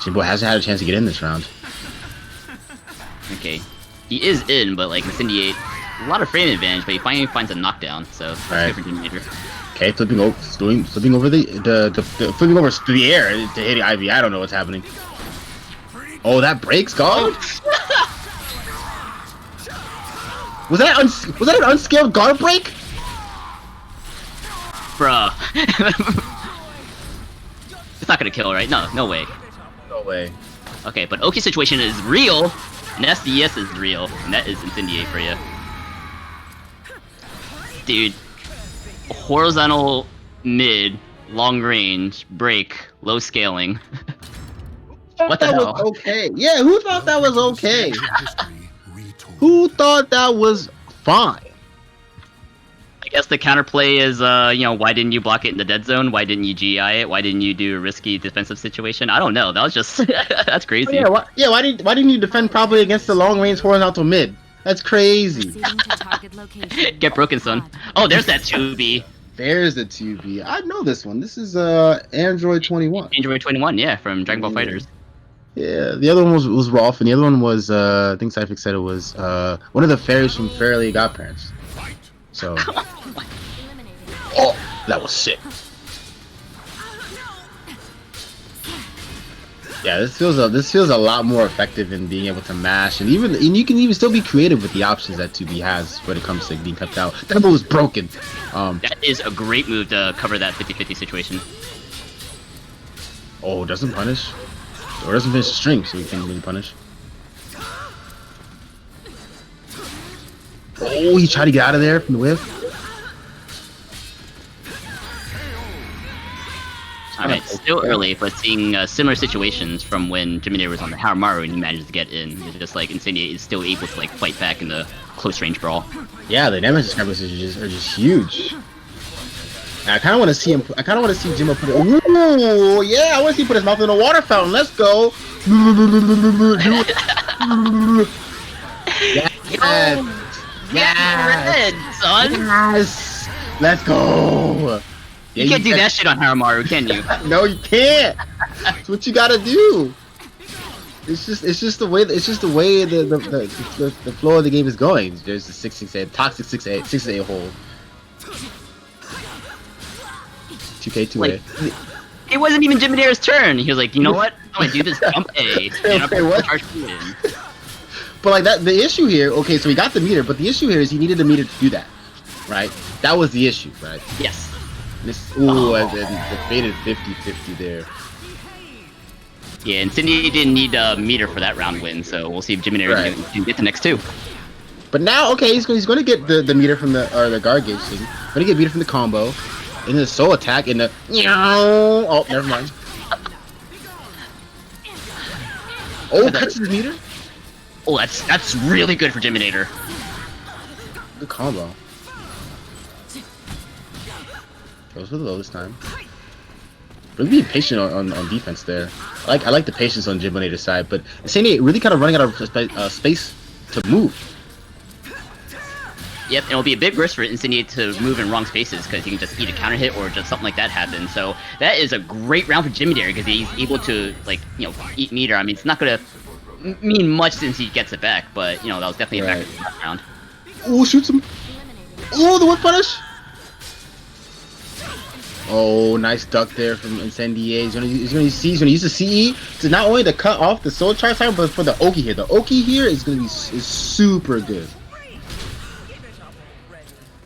[SPEAKER 2] Jimbo hasn't had a chance to get in this round.
[SPEAKER 1] Okay, he is in, but like Incendiate, a lot of frame advantage, but he finally finds a knockdown, so that's
[SPEAKER 2] Right.
[SPEAKER 1] good for Jimbonator.
[SPEAKER 2] Okay, flipping over flipping over through the air to hit Ivy. I don't know what's happening. Oh, that breaks, guard. Was that an unscaled guard break?
[SPEAKER 1] Bruh. It's not gonna kill, right? No way.
[SPEAKER 2] No way.
[SPEAKER 1] Okay, but Oki's situation is real, and SDS is real, and that is Incendiate for you. Dude, horizontal mid, long range, break, low scaling. What the hell?
[SPEAKER 2] Okay. Yeah, who thought that was okay? Who thought that was fine?
[SPEAKER 1] I guess the counterplay is, why didn't you block it in the dead zone? Why didn't you GI it? Why didn't you do a risky defensive situation? I don't know. That was just, that's crazy.
[SPEAKER 2] Oh, yeah, why didn't you defend properly against the long range horizontal mid? That's crazy.
[SPEAKER 1] Get broken, son. Oh, there's that 2B.
[SPEAKER 2] There's the 2B. I know this one. This is Android 21.
[SPEAKER 1] Android 21, yeah, from Dragon Ball Fighters.
[SPEAKER 2] Yeah, the other one was Rolf, and the other one was I think Cyphic said it was one of the fairies from Fairly Godparents. So, oh, that was sick. Yeah, this feels a lot more effective in being able to mash, and you can even still be creative with the options that 2B has when it comes to being kept out. That move was broken.
[SPEAKER 1] That is a great move to cover that 50-50 situation.
[SPEAKER 2] Oh, doesn't punish. Or doesn't finish the string, so he can't really punish. Oh, he tried to get out of there from the whiff.
[SPEAKER 1] Alright, still early, but seeing similar situations from when Jimbonator was on the Haohmaru and he managed to get in. It's just like Incendiate is still able to like fight back in the close range brawl.
[SPEAKER 2] Yeah, the damage discrepancies are just huge. And I kind of want to see him. I kind of want to see Jimbo put it. Ooh, yeah, I want to see him put his mouth in a water fountain. Let's go. Yes.
[SPEAKER 1] Yes, red, son.
[SPEAKER 2] Yes. Let's go. Yeah,
[SPEAKER 1] You can't do that shit on Haohmaru, can you?
[SPEAKER 2] No, you can't. That's what you gotta do. It's just the way the flow of the game is going. There's the 6-6-8 toxic 6-8 hole. 2K 2A.
[SPEAKER 1] Like, it wasn't even Jimbonator's turn. He was like, you know what? I'm gonna do this jump A. And I'm gonna charge B in.
[SPEAKER 2] But like that, the issue here. Okay, so he got the meter, but the issue here is he needed the meter to do that, right? That was the issue, right?
[SPEAKER 1] Yes.
[SPEAKER 2] This, ooh, and then the faded 50-50 there.
[SPEAKER 1] Yeah, Incendiate didn't need a meter for that round win, so we'll see if Jimbonator can get the next two.
[SPEAKER 2] But now, okay, he's going to get the meter from the guard gauge thing. Going to get meter from the combo, and the soul attack, and the oh, never mind. Oh, catches the meter.
[SPEAKER 1] Oh, that's really good for Jimbonator.
[SPEAKER 2] Good combo. Goes for the low this time. Really being patient on defense there. I like the patience on Jimbonator's side, but Incendiate really kind of running out of space to move.
[SPEAKER 1] Yep, and it'll be a big risk for Incendiate to move in wrong spaces because he can just eat a counter hit or just something like that happen. So that is a great round for Jimbonator because he's able to, like, you know, eat meter. I mean, it's not gonna mean much since he gets it back, but you know that was definitely a factor in that round.
[SPEAKER 2] Oh, shoots him. Oh, the one punish. Oh, nice duck there from Incendiate. He's gonna use the CE to not only to cut off the soul charge time, but for the Oki here. The Oki here is gonna be super good.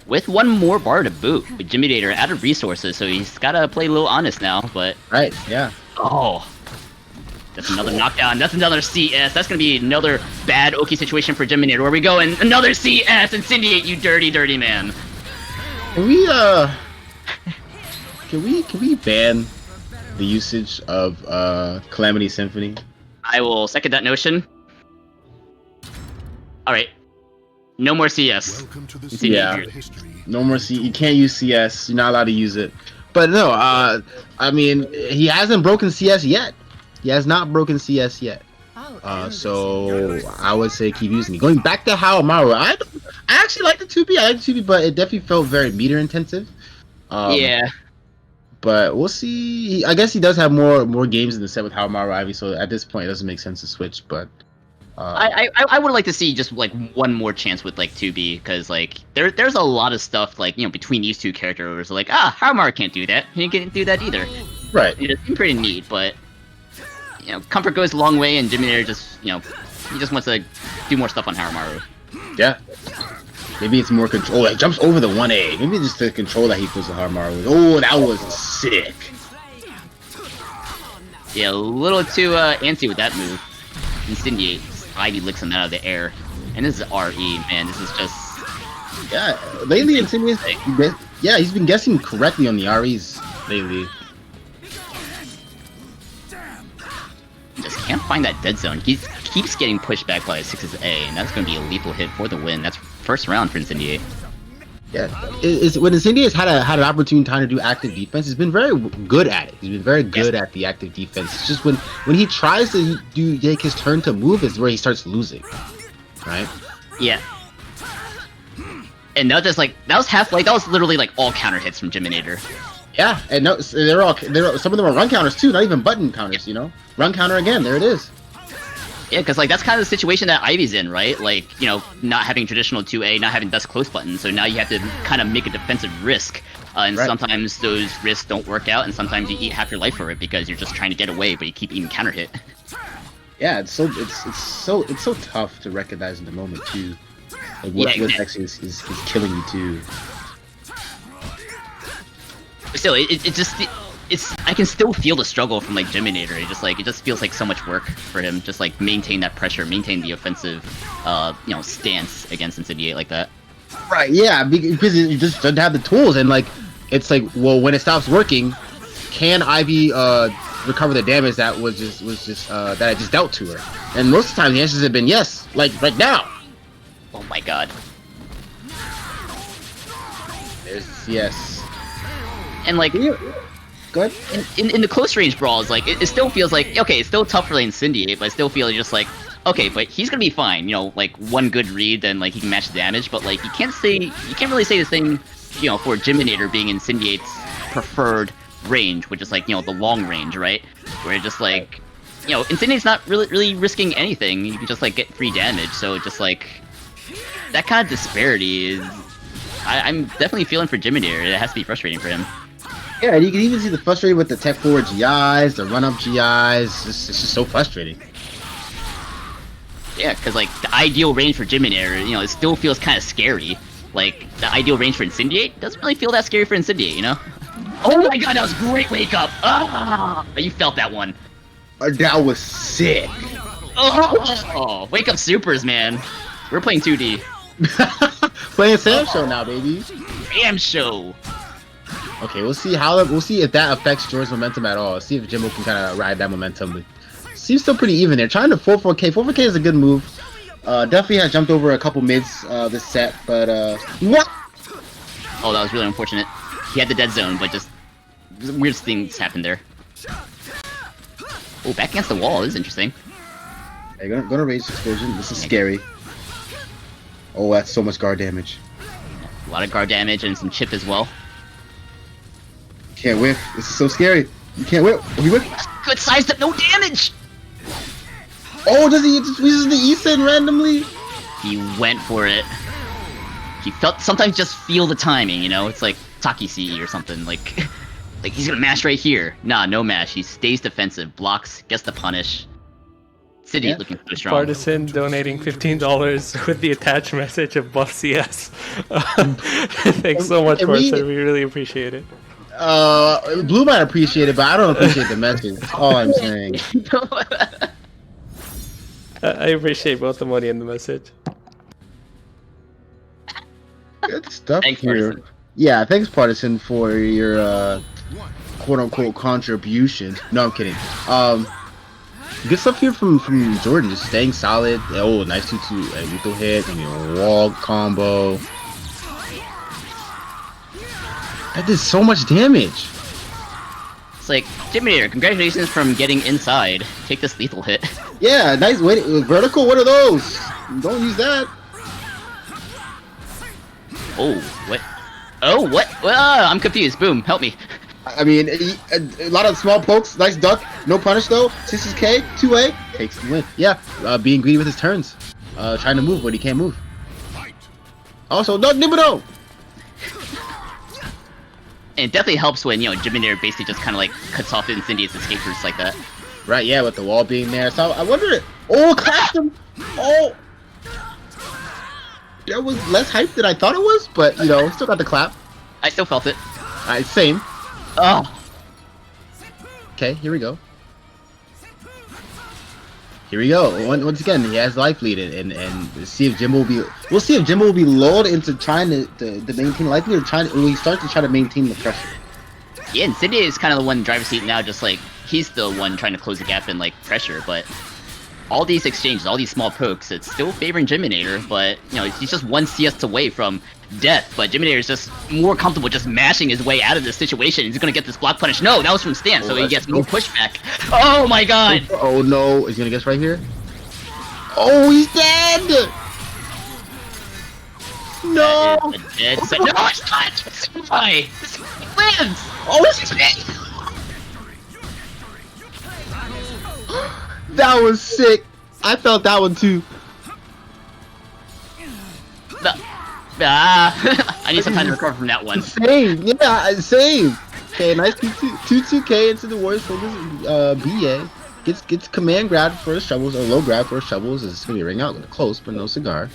[SPEAKER 1] With one more bar to boot, with Jimbonator out of resources, so he's gotta play a little honest now. But
[SPEAKER 2] right, yeah.
[SPEAKER 1] Oh, that's another knockdown. That's another CS. That's gonna be another bad Oki situation for Jimbonator. Where we go and another CS. Incendiate, you dirty, dirty man.
[SPEAKER 2] Can we ban the usage of Calamity Symphony?
[SPEAKER 1] I will second that notion. All right, no more CS.
[SPEAKER 2] Yeah, no more CS. You can't use CS. You're not allowed to use it. But no, I mean, he hasn't broken CS yet. He has not broken CS yet. So I would say keep using it. Going back to Haohmaru, I actually like the 2B. I like the 2B, but it definitely felt very meter intensive.
[SPEAKER 1] Yeah.
[SPEAKER 2] But we'll see. I guess he does have more games in the set with Haohmaru Ivy, so at this point it doesn't make sense to switch. But
[SPEAKER 1] I would like to see just like one more chance with like 2B, because like there's a lot of stuff like, you know, between these two characters, like Haohmaru can't do that. He can't do that either.
[SPEAKER 2] Right.
[SPEAKER 1] It seems pretty neat, but you know, comfort goes a long way, and Jimbonator just, you know, he just wants to do more stuff on Haohmaru.
[SPEAKER 2] Yeah. Maybe it's more control. Oh, he jumps over the 1A. Maybe just the control that he puts the Haohmaru with. Oh, that was sick.
[SPEAKER 1] Yeah, a little too antsy with that move. Incendiate. Ivy licks him out of the air. And this is RE, man. This is just...
[SPEAKER 2] Yeah, lately Incendiate... Yeah, he's been guessing correctly on the REs lately.
[SPEAKER 1] Just can't find that dead zone. He keeps getting pushed back by 6's A, and that's going to be a lethal hit for the win. That's first round for Incendiate.
[SPEAKER 2] Yeah, when Incendiate's had an opportune time to do active defense, he's been very good at it. He's been very good at the active defense. It's just when he tries to take his turn to move is where he starts losing, right?
[SPEAKER 1] Yeah. And that was literally like all counter hits from Jimbonator.
[SPEAKER 2] Yeah, and no, they're all some of them are run counters too, not even button counters. You know, run counter again. There it is.
[SPEAKER 1] Yeah, because like that's kind of the situation that Ivy's in, right? Like, you know, not having traditional 2A, not having Dust Close button, so now you have to kind of make a defensive risk, and sometimes those risks don't work out, and sometimes you eat half your life for it because you're just trying to get away, but you keep eating counter hit.
[SPEAKER 2] Yeah, it's so tough to recognize in the moment too. Like what actually is killing you too.
[SPEAKER 1] But still, I can still feel the struggle from like Jimbonator. It just feels like so much work for him. Just like maintain that pressure, maintain the offensive, you know, stance against Incendiate like that.
[SPEAKER 2] Right. Yeah, because he just doesn't have the tools, and like it's like, well, when it stops working, can Ivy recover the damage that was just that I just dealt to her? And most of the time the answers have been yes, like right now.
[SPEAKER 1] Oh my god.
[SPEAKER 2] There's yes.
[SPEAKER 1] And like.
[SPEAKER 2] Go ahead.
[SPEAKER 1] In the close range brawls, like it still feels like, okay, it's still tough for the Incendiate, but I still feel just like, okay, but he's gonna be fine. You know, like one good read, then like he can match the damage. But like you can't really say the same, you know, for Jimbonator being Incendiate's preferred range, which is like, you know, the long range, right? Where just like, you know, Incendiate's not really risking anything. You can just like get free damage. So just like that kind of disparity is, I'm definitely feeling for Jimbonator. It has to be frustrating for him.
[SPEAKER 2] Yeah, and you can even see the frustrating with the tech forward GIs, the run up GIs. It's just so frustrating.
[SPEAKER 1] Yeah, because like the ideal range for Jimbonator, you know, it still feels kind of scary. Like the ideal range for Incendiate doesn't really feel that scary for Incendiate, you know? Oh my god, that was a great wake up! Ah, you felt that one.
[SPEAKER 2] That was sick.
[SPEAKER 1] Oh, wake up supers, man. We're playing 2D.
[SPEAKER 2] Playing Sam Show now, baby.
[SPEAKER 1] Damn show.
[SPEAKER 2] Okay, we'll see if that affects Jordan's momentum at all. See if Jimbo can kind of ride that momentum. Seems still pretty even there. Trying to 4-4K. 4-4K is a good move. Definitely has jumped over a couple mids this set, but what?
[SPEAKER 1] Oh, that was really unfortunate. He had the dead zone, but just weird things happened there. Oh, back against the wall. This is interesting.
[SPEAKER 2] Hey, gonna rage explosion. This is scary. Oh, that's so much guard damage.
[SPEAKER 1] A lot of guard damage and some chip as well.
[SPEAKER 2] Can't whiff. This is so scary. You can't whiff. Oh, he whiff.
[SPEAKER 1] Good size, no damage.
[SPEAKER 2] Oh, does he just uses the E-Sin randomly?
[SPEAKER 1] He went for it. He sometimes just feel the timing, you know? It's like Taki CE or something, like he's gonna mash right here. Nah, no mash. He stays defensive, blocks, gets the punish. City looking so strong.
[SPEAKER 3] Partisan donating $15 with the attached message of buff CS. Thanks so much, Partisan. We really appreciate it.
[SPEAKER 2] Blue might appreciate it, but I don't appreciate the message. That's all I'm saying.
[SPEAKER 3] I appreciate both the money and the message.
[SPEAKER 2] Good stuff
[SPEAKER 1] Thanks,
[SPEAKER 2] here.
[SPEAKER 1] Partisan.
[SPEAKER 2] Yeah, thanks, Partisan, for your quote-unquote contribution. No, I'm kidding. Good stuff here from Jordan, just staying solid. Oh, nice 2-2 lethal hit, and your wall combo. That did so much damage.
[SPEAKER 1] It's like, Jimbonator, congratulations from getting inside. Take this lethal hit.
[SPEAKER 2] Yeah, nice. Wait, vertical. What are those? Don't use that.
[SPEAKER 1] Oh, what? Oh, what? I'm confused. Boom, help me.
[SPEAKER 2] I mean, a lot of small pokes. Nice duck. No punish though. 60K, 2A. Takes the win. Yeah, being greedy with his turns. Trying to move when he can't move. Also, no, Nibido!
[SPEAKER 1] And it definitely helps when, you know, Jimbonator basically just kind of like cuts off Incendiate's escape routes like that.
[SPEAKER 2] Right, yeah, with the wall being there. So I wonder. Oh, clapped him. Oh. That was less hype than I thought it was, but, you know, still got the clap.
[SPEAKER 1] I still felt it.
[SPEAKER 2] Alright, same.
[SPEAKER 1] Oh.
[SPEAKER 2] Okay, here we go. Here we go. Once again, he has life lead, and see if Jimbo will be. We'll see if Jimbo will be lulled into trying to maintain life lead, or will he start to try to maintain the pressure.
[SPEAKER 1] Yeah, Incendiate is kind of the one in driver's seat now, just like, he's the one trying to close the gap in, like, pressure, but all these exchanges, all these small pokes, it's still favoring Jimbonator, but, you know, he's just one CS away from death, but Jimbonator is just more comfortable just mashing his way out of this situation. He's gonna get this block punish. No, that was from Stan, so he gets no pushback. Oh my god!
[SPEAKER 2] Oh no, is he gonna guess right here? Oh, he's dead! No!
[SPEAKER 1] No, it's not! Why? This wins!
[SPEAKER 2] Oh, it's dead! That was sick. I felt that one too.
[SPEAKER 1] I need some time to recover from that one.
[SPEAKER 2] Same, yeah, same. Okay, nice 2-2K into the Warriors focus. BA gets command grab for his shovels, or low grab for his shovels. It's gonna be a ring out, close, but no cigar.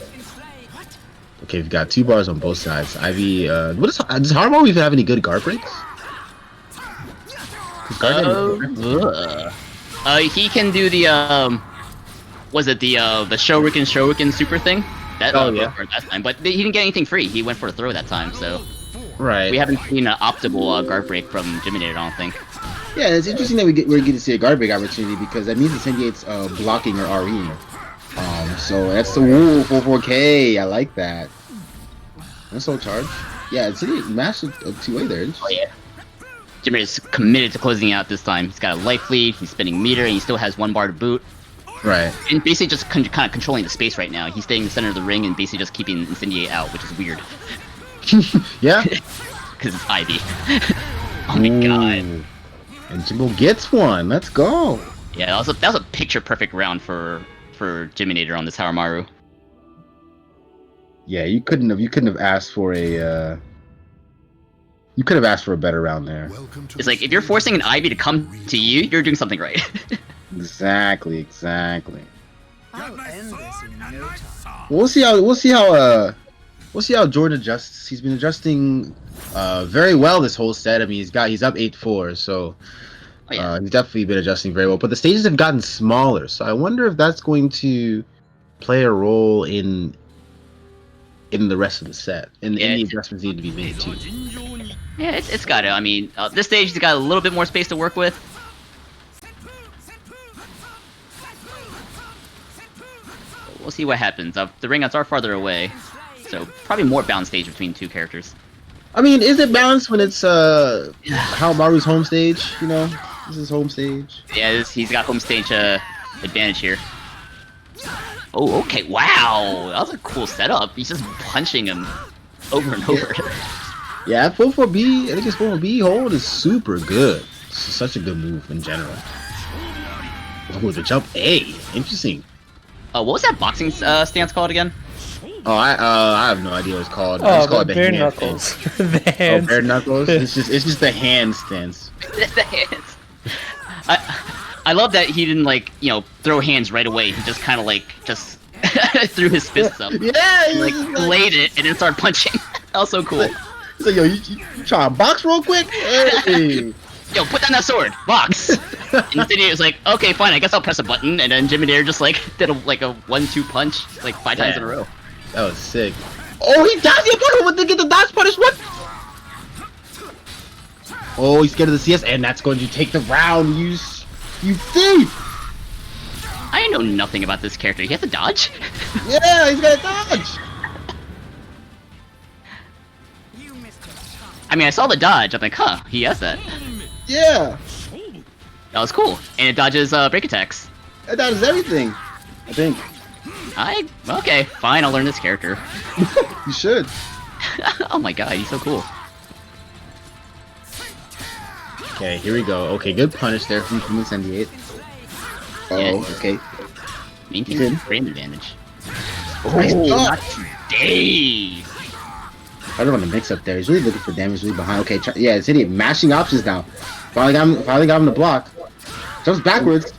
[SPEAKER 2] Okay, we've got 2 bars on both sides. Ivy, does Haohmaru even have any good guard breaks?
[SPEAKER 1] He can do the was it the Shuriken super thing? That
[SPEAKER 2] yeah.
[SPEAKER 1] worked last time, but he didn't get anything free. He went for a throw that time, so
[SPEAKER 2] right.
[SPEAKER 1] We haven't seen an optimal guard break from Jimbonator, I don't think.
[SPEAKER 2] Yeah, it's interesting that we're getting to see a guard break opportunity because that means Incendiate's blocking or RE. So that's the 4-4K. I like that. That's so charge. Yeah, Incendiate mashed a 2A there.
[SPEAKER 1] Oh yeah. Jimbonator's committed to closing out this time. He's got a life lead. He's spinning meter, and he still has 1 bar to boot.
[SPEAKER 2] Right.
[SPEAKER 1] And basically just kind of controlling the space right now. He's staying in the center of the ring and basically just keeping Incendiate out, which is weird.
[SPEAKER 2] Yeah.
[SPEAKER 1] Because it's Ivy. Oh my god.
[SPEAKER 2] And Jimbo gets one. Let's go.
[SPEAKER 1] Yeah, that was a picture-perfect round for Jimbonator on this Haohmaru.
[SPEAKER 2] Yeah, you couldn't have asked for a you could have asked for a better round there.
[SPEAKER 1] It's like if you're forcing an Ivy to come to you, you're doing something right.
[SPEAKER 2] Exactly.
[SPEAKER 4] I'll end this in no time.
[SPEAKER 2] We'll see how Jordan adjusts. He's been adjusting very well this whole set. I mean, he's up 8-4, so
[SPEAKER 1] Oh, yeah.
[SPEAKER 2] He's definitely been adjusting very well, but the stages have gotten smaller, so I wonder if that's going to play a role in the rest of the set, and
[SPEAKER 1] Yeah,
[SPEAKER 2] any adjustments need to be made too.
[SPEAKER 1] Yeah, it's got it. I mean, this stage has got a little bit more space to work with. We'll see what happens. The ring outs are farther away, so probably more balanced stage between two characters.
[SPEAKER 2] I mean, is it balanced when it's Haohmaru's home stage? You know, this is home stage.
[SPEAKER 1] Yeah, he's got home stage advantage here. Oh, okay. Wow, that was a cool setup. He's just punching him over and over.
[SPEAKER 2] Yeah, 4-4-B. I think his 4-4-B hold is super good. It's such a good move in general. Oh, the jump A. Interesting.
[SPEAKER 1] What was that boxing stance called again?
[SPEAKER 2] Oh, I have no idea what it's called.
[SPEAKER 3] Oh,
[SPEAKER 2] It's called the
[SPEAKER 3] bare
[SPEAKER 2] hand
[SPEAKER 3] knuckles.
[SPEAKER 2] stance.
[SPEAKER 3] The hands.
[SPEAKER 2] Oh, bare knuckles. It's just the hand stance.
[SPEAKER 1] The hands. I love that he didn't like throw hands right away. He just kind of like just threw his fists up.
[SPEAKER 2] Yeah,
[SPEAKER 1] He, like laid it and then started punching. That was so cool.
[SPEAKER 2] So yo, you try to box real quick? Hey.
[SPEAKER 1] Yo, put down that sword. Box. And Incendiate was like, okay, fine. I guess I'll press a button. And then Jimbonator just like did a 1-2 punch like 5 times in a row.
[SPEAKER 2] That was sick. Oh, he dodged the to get the dodge punish. What? Oh, he's scared of the CS, and that's going to take the round. You thief!
[SPEAKER 1] I know nothing about this character. He has to dodge?
[SPEAKER 2] Yeah, he's got to dodge.
[SPEAKER 1] I mean, I saw the dodge. I'm like, huh, he has that.
[SPEAKER 2] Yeah,
[SPEAKER 1] That was cool. And it dodges break attacks.
[SPEAKER 2] that dodges everything. I think
[SPEAKER 1] Okay, fine. I'll learn this character.
[SPEAKER 2] you should.
[SPEAKER 1] Oh my god, he's so cool.
[SPEAKER 2] Okay, here we go. Okay, good punish there from Incendiate. Oh,
[SPEAKER 1] Yeah.
[SPEAKER 2] okay.
[SPEAKER 1] Maintain frame advantage.
[SPEAKER 2] Nice
[SPEAKER 1] Oh,
[SPEAKER 2] shot.
[SPEAKER 1] not today.
[SPEAKER 2] I don't want to mix up there. He's really looking for damage, really behind. Okay, yeah, Incendiate mashing options now. Finally got him to block. Jumps backwards.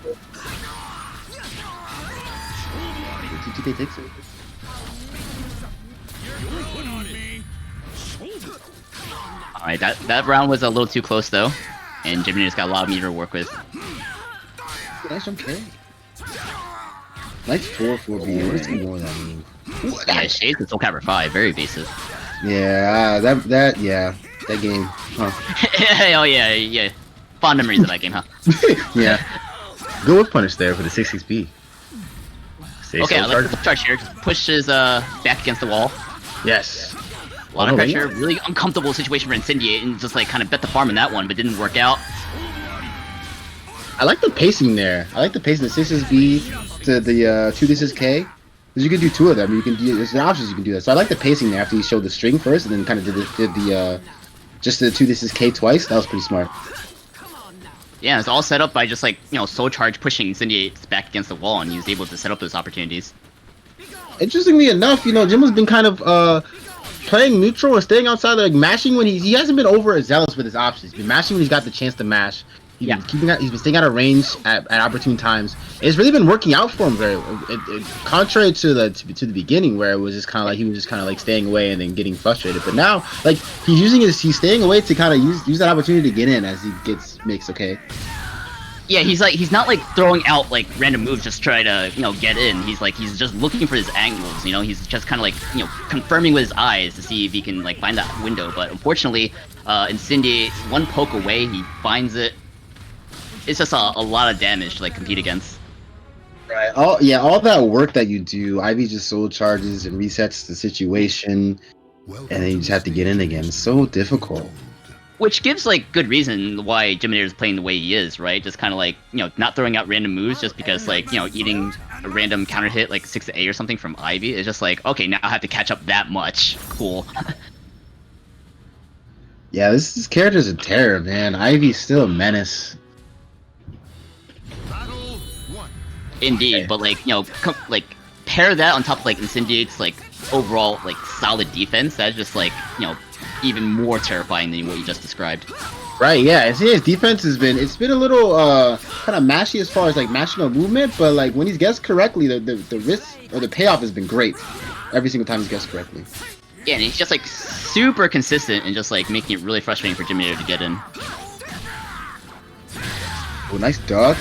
[SPEAKER 2] They takes it.
[SPEAKER 1] Alright, that round was a little too close though. And Jimbonator's got a lot of meter to work with.
[SPEAKER 2] Nice jump carry. Nice 4-4-B. What does more that mean?
[SPEAKER 1] Yeah, Shades and Soul Calibur 5, very evasive.
[SPEAKER 2] Yeah, that game. Huh.
[SPEAKER 1] Oh yeah. Fond memories of that game, huh?
[SPEAKER 2] Yeah. Good whip punish there for the 6-6-B.
[SPEAKER 1] Okay, I like the charge here. Just pushes back against the wall.
[SPEAKER 2] Yes.
[SPEAKER 1] A lot of
[SPEAKER 2] Oh,
[SPEAKER 1] pressure.
[SPEAKER 2] yeah.
[SPEAKER 1] Really uncomfortable situation for Incendiate, and just like kind of bet the farm in that one, but didn't work out.
[SPEAKER 2] I like the pacing there. I like the pacing. The 6-6-B to the 2 this is K. Because you can do 2 of them. You can do there's options you can do that. So I like the pacing there after you showed the string first and then kind of did the just the 2 this is K twice. That was pretty smart.
[SPEAKER 1] Yeah, it's all set up by just like soul charge pushing Incendiate back against the wall, and he was able to set up those opportunities.
[SPEAKER 2] Interestingly enough, Jimbo's been kind of playing neutral or staying outside, like mashing when he hasn't been overzealous with his options. He's been mashing when he's got the chance to mash. He's been staying out of range at opportune times. It's really been working out for him contrary to the beginning, where it was just kind of like he was just kind of like staying away and then getting frustrated. But now, like he's staying away to kind of use that opportunity to get in as he makes okay.
[SPEAKER 1] Yeah, he's not like throwing out like random moves just try to get in. He's just looking for his angles. He's just kind of like confirming with his eyes to see if he can like find that window. But unfortunately, Incendiate one poke away, he finds it. It's just a lot of damage to like compete against.
[SPEAKER 2] Right. All that work that you do, Ivy just soul charges and resets the situation, and then you just have to get in again. It's so difficult.
[SPEAKER 1] Which gives like good reason why Jimbonator is playing the way he is, right? Just kind of like not throwing out random moves just because like eating a random counter hit like 6A or something from Ivy is just like, okay, now I have to catch up that much. Cool.
[SPEAKER 2] Yeah, this character's a terror, man. Ivy's still a menace.
[SPEAKER 1] Indeed,
[SPEAKER 2] Okay.
[SPEAKER 1] but like pair that on top of like Incendiate's like overall like solid defense. That's just like even more terrifying than what you just described.
[SPEAKER 2] Right, yeah. His defense has been a little kind of mashy as far as like mashing on movement, but like when he's guessed correctly, the risk or the payoff has been great every single time he's guessed correctly.
[SPEAKER 1] Yeah, and he's just like super consistent and just like making it really frustrating for Jimbonator to get in.
[SPEAKER 2] Oh, nice duck.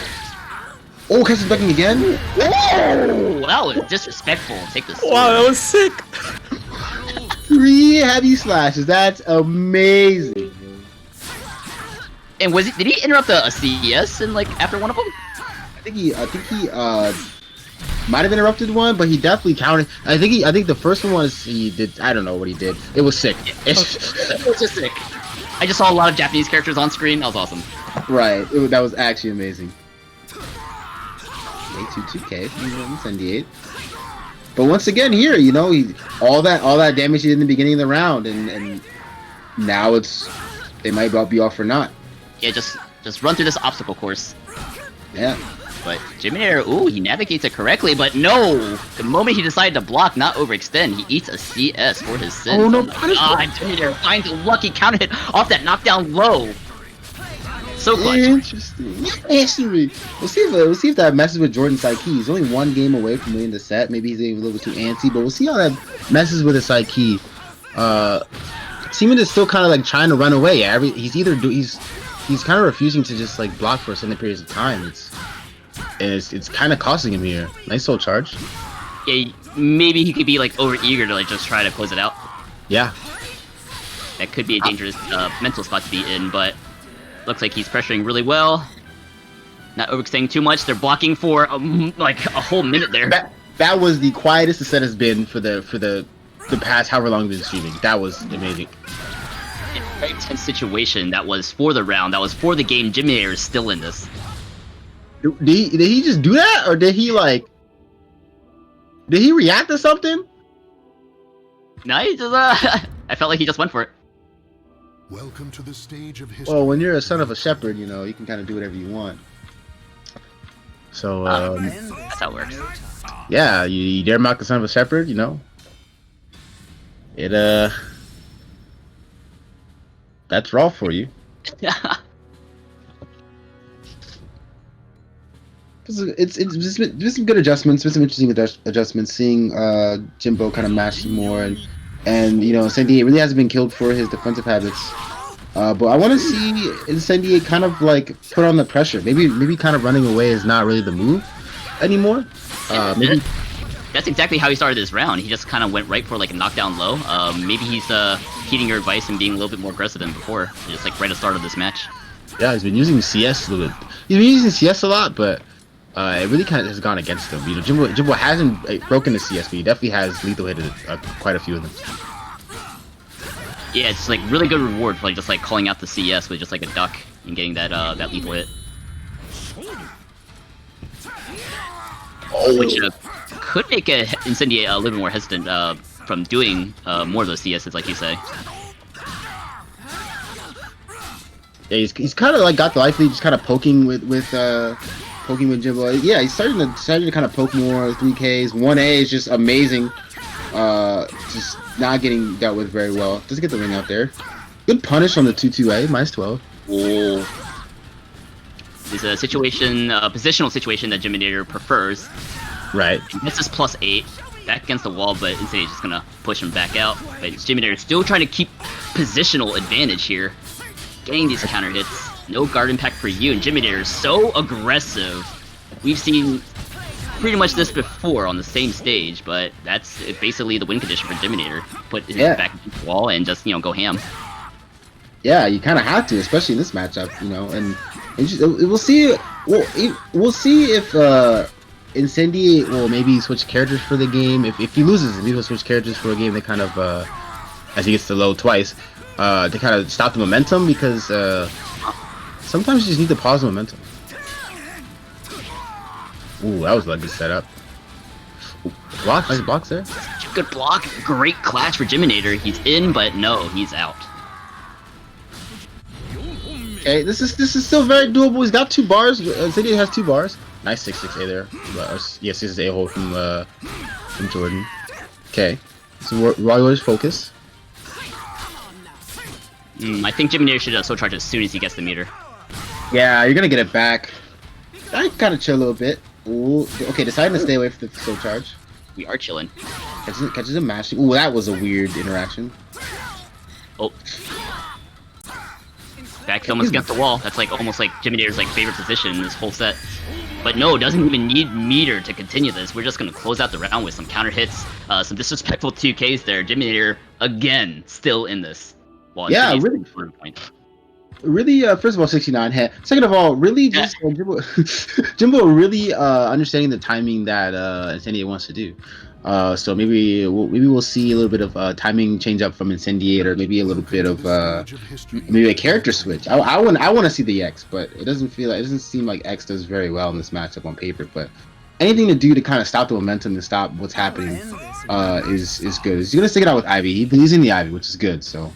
[SPEAKER 2] Oh, catches ducking again.
[SPEAKER 1] Oh, that was disrespectful. Take this.
[SPEAKER 3] Wow, that was sick.
[SPEAKER 2] 3 heavy slashes. That's amazing.
[SPEAKER 1] And did he interrupt a CS in like after one of them?
[SPEAKER 2] I think he might have interrupted one, but he definitely counted. I think the first one was he did. I don't know what he did. It was sick.
[SPEAKER 1] It was just sick. I just saw a lot of Japanese characters on screen. That was awesome.
[SPEAKER 2] Right. That was actually amazing. A22K from Incendiate. But once again here, you know, all that damage he did in the beginning of the round, and now they might about be off for naught.
[SPEAKER 1] Yeah, just run through this obstacle course.
[SPEAKER 2] Yeah.
[SPEAKER 1] But Jimbonator, ooh, he navigates it correctly, but no! The moment he decided to block, not overextend, he eats a CS for his sins.
[SPEAKER 2] Oh no,
[SPEAKER 1] Jimbonator finds a lucky counter hit off that knockdown low. So clutch.
[SPEAKER 2] Interesting. History. We'll see if that messes with Jordan's psyche. He's only 1 game away from winning the set. Maybe he's a little bit too antsy, but we'll see how that messes with his psyche. Seaman is still kind of like trying to run away. He's kind of refusing to just like block for extended periods of time. It's kind of costing him here. Nice soul charge.
[SPEAKER 1] Yeah, maybe he could be like over eager to like just try to close it out.
[SPEAKER 2] Yeah.
[SPEAKER 1] That could be a dangerous mental spot to be in, but looks like he's pressuring really well. Not overextending too much. They're blocking for like a whole minute there.
[SPEAKER 2] That was the quietest the set has been for the past however long we've been streaming. That was amazing.
[SPEAKER 1] In a very tense situation. That was for the round. That was for the game. Jimbonator is still in this.
[SPEAKER 2] Did he just do that, or did he react to something?
[SPEAKER 1] No, he just I felt like he just went for it.
[SPEAKER 5] Welcome to the stage of history.
[SPEAKER 2] Well, when you're a son of a shepherd, you know, you can kind of do whatever you want. So,
[SPEAKER 1] That's how it works.
[SPEAKER 2] yeah, you dare mock the son of a shepherd, you know? That's raw for you. It's been some good adjustments, been some interesting adjustments, seeing Jimbo kind of mash more, and you know, Incendiate really hasn't been killed for his defensive habits. But I want to see Incendiate kind of like put on the pressure. Maybe kind of running away is not really the move anymore. Maybe
[SPEAKER 1] That's exactly how he started this round. He just kind of went right for like a knockdown low. Maybe he's heeding your advice and being a little bit more aggressive than before. Just like right at the start of this match.
[SPEAKER 2] yeah, he's been using CS a little bit. He's been using CS a lot, but it really kind of has gone against him. You know, Jimbo hasn't broken the CS, but he definitely has lethal hit quite a few of them.
[SPEAKER 1] Yeah, it's like really good reward for like just like calling out the CS with just like a duck and getting that that lethal hit.
[SPEAKER 2] Oh.
[SPEAKER 1] Which could make Incendiate a little more hesitant from doing more of those CSs, like you say.
[SPEAKER 2] Yeah, he's kind of like got the life lead, just kind of poking with Jimbo. Yeah, he's starting to kind of poke more. 3Ks, 1A is just amazing. Just not getting dealt with very well. Doesn't get the ring out there. Good punish on the 2-2A, -12.
[SPEAKER 1] Whoa. It's a situation, positional situation that Jimbonator prefers.
[SPEAKER 2] Right.
[SPEAKER 1] This is +8, back against the wall, but Incendiate is just gonna push him back out. But Jimbonator still trying to keep positional advantage here, getting these counter hits. No guard impact for you, and Jimbonator is so aggressive. We've seen pretty much this before on the same stage, but that's basically the win condition for Jimbonator. Put his back against the wall and just, you know, go ham.
[SPEAKER 2] Yeah, you kind of have to, especially in this matchup, you know. And we'll see. We'll see if Incendiate will maybe switch characters for the game. If he loses, maybe he'll switch characters for a game. They kind of, as he gets to low twice, to kind of stop the momentum, because sometimes you just need to pause the momentum. Ooh, that was a good setup. Ooh, block, nice blocks there.
[SPEAKER 1] Good block, great clash for Jimbonator. He's in, but no, he's out.
[SPEAKER 2] Okay, this is still very doable. He's got 2 bars. Incendiate has 2 bars. Nice 6-6A there. Yes, this is A-hole from Jordan. Okay, so Royal's focus.
[SPEAKER 1] I think Jimbonator should soul charge as soon as he gets the meter.
[SPEAKER 2] Yeah, you're gonna get it back. I kind of chill a little bit. Ooh, okay, deciding to stay away from the soul charge.
[SPEAKER 1] We are chilling.
[SPEAKER 2] Catches him mashing. Ooh, that was a weird interaction.
[SPEAKER 1] Oh. Back almost against the wall. That's like almost like Jimbonator's like favorite position in this whole set. But no, doesn't even need meter to continue this. We're just gonna close out the round with some counter hits, some disrespectful 2Ks there. Jimbonator again still in this. Well,
[SPEAKER 2] Yeah, really. Really, first of all, 69 head. Second of all, really just Jimbo really understanding the timing that Incendiate wants to do. So maybe we'll see a little bit of timing change up from Incendiate, or maybe a little bit of maybe a character switch. I want to see the X, but it doesn't seem like X does very well in this matchup on paper. But anything to do to kind of stop the momentum and stop what's happening is good. He's gonna stick it out with Ivy. He believes in the Ivy, which is good. So.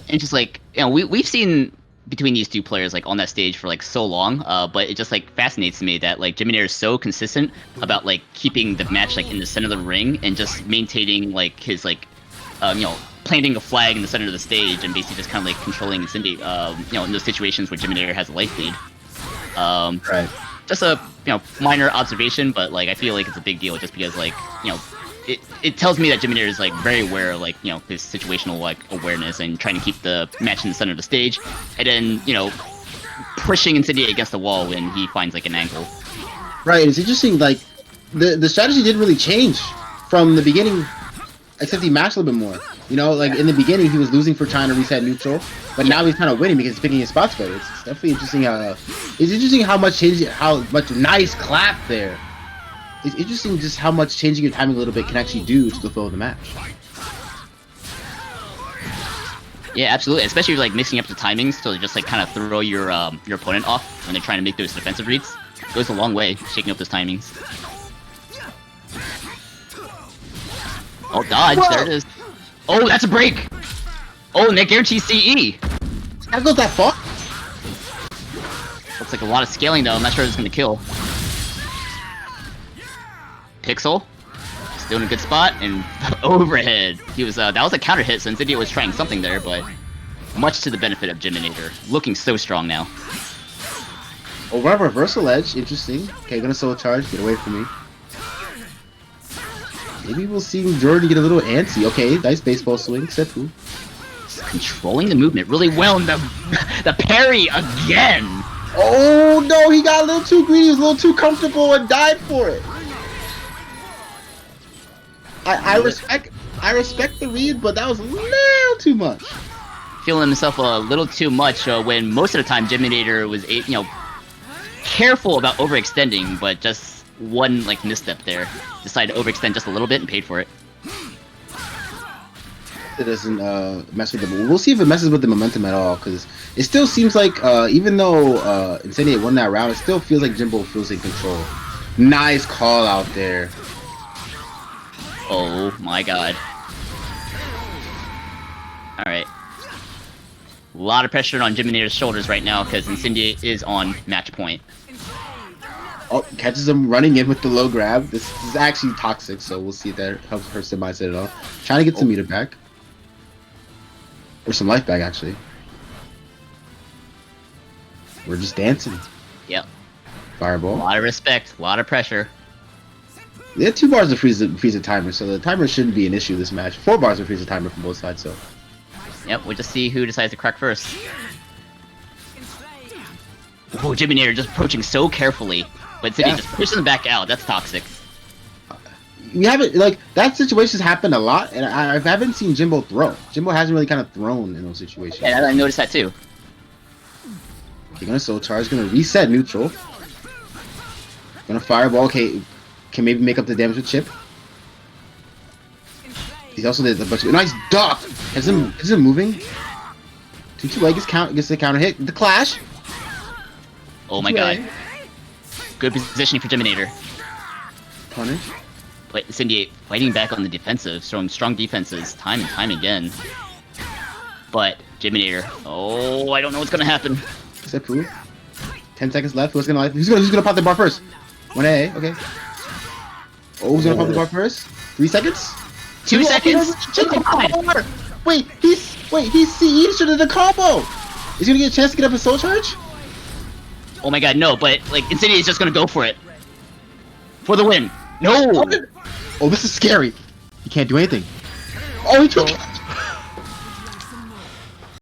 [SPEAKER 1] And just like, you know, we've seen between these two players like on that stage for like so long, but it just like fascinates me that like Jimbonator is so consistent about like keeping the match like in the center of the ring and just maintaining like his like you know, planting a flag in the center of the stage and basically just kind of like controlling Incendiate, you know, in those situations where Jimbonator has a life lead.
[SPEAKER 2] Right.
[SPEAKER 1] Just a, you know, minor observation, but like I feel like it's a big deal just because like, you know, it tells me that Jimbonator is like very aware of like, you know, his situational like awareness and trying to keep the match in the center of the stage, and then, you know, pushing Incendiate against the wall when he finds like an angle.
[SPEAKER 2] Right, it's interesting, like the strategy didn't really change from the beginning, except he matched a little bit more. You know, like in the beginning he was losing for trying to reset neutral, but now he's kind of winning because he's picking his spots better. It's definitely interesting. It's interesting how much nice clap there. It's interesting just how much changing your timing a little bit can actually do to the flow of the match.
[SPEAKER 1] Yeah, absolutely. Especially like mixing up the timings to just like kind of throw your opponent off when they're trying to make those defensive reads. Goes a long way, shaking up those timings. Oh, dodge!
[SPEAKER 2] Whoa.
[SPEAKER 1] There it is. Oh, that's a break. Oh, and that guarantees CE.
[SPEAKER 2] That goes that far?
[SPEAKER 1] Looks like a lot of scaling though. I'm not sure it's gonna kill. Pixel, still in a good spot, and overhead. He was that was a counter hit, so Incendiate was trying something there, but much to the benefit of Jimbonator. Looking so strong now.
[SPEAKER 2] Oh, right, reversal edge, interesting. Okay, gonna solo charge, get away from me. Maybe we'll see Jordan get a little antsy. Okay, nice baseball swing, Seppu.
[SPEAKER 1] Controlling the movement really well, and the parry again.
[SPEAKER 2] Oh no, he got a little too greedy, he was a little too comfortable and died for it. I respect the read, but that was a little too much.
[SPEAKER 1] Feeling himself a little too much when most of the time Jimbonator was, you know, careful about overextending, but just one like misstep there. Decided to overextend just a little bit and paid for it.
[SPEAKER 2] It doesn't mess with the. We'll see if it messes with the momentum at all, because it still seems like even though Incendiate won that round, it still feels like Jimbo feels in control. Nice call out there.
[SPEAKER 1] Oh my god. Alright. A lot of pressure on Jimbonator's shoulders right now because Incendiate is on match point.
[SPEAKER 2] Oh, catches him running in with the low grab. This is actually toxic, so we'll see if that helps hurt the mindset at all. Trying to get some meter back. Or some life back, actually. We're just dancing.
[SPEAKER 1] Yep.
[SPEAKER 2] Fireball.
[SPEAKER 1] A lot of respect, a lot of pressure.
[SPEAKER 2] They had 2 bars to freeze the timer, so the timer shouldn't be an issue this match. 4 bars to freeze the timer from both sides, so.
[SPEAKER 1] Yep, we'll just see who decides to crack first. Oh, Jimbonator just approaching so carefully, but Incendiate just pushes him back out. That's toxic.
[SPEAKER 2] We haven't, like, that situation's happened a lot, and I haven't seen Jimbo throw. Jimbo hasn't really kind of thrown in those situations.
[SPEAKER 1] Yeah, I noticed that too.
[SPEAKER 2] He's gonna soul charge, gonna reset neutral. Gonna fireball, okay, can maybe make up the damage with chip. He's also did a bunch of nice duck. Has him moving. 2-2 gets the counter hit. The clash.
[SPEAKER 1] Oh my god. Good positioning for Jimbonator.
[SPEAKER 2] Punish.
[SPEAKER 1] But Incendiate fighting back on the defensive, showing strong defenses time and time again. But Jimbonator, oh, I don't know what's gonna happen.
[SPEAKER 2] Seppu. 10 seconds left. Who's gonna pop the bar first? 1A. Okay. Oh, who's gonna pop the bar first? 3 seconds.
[SPEAKER 1] 2 seconds.
[SPEAKER 2] Wait, he's CE'd to the combo. Is he gonna get a chance to get up his soul charge?
[SPEAKER 1] Oh my god, no! But like Incendiate is just gonna go for it for the win. No.
[SPEAKER 2] Oh, this is scary. He can't do anything. Oh, he took.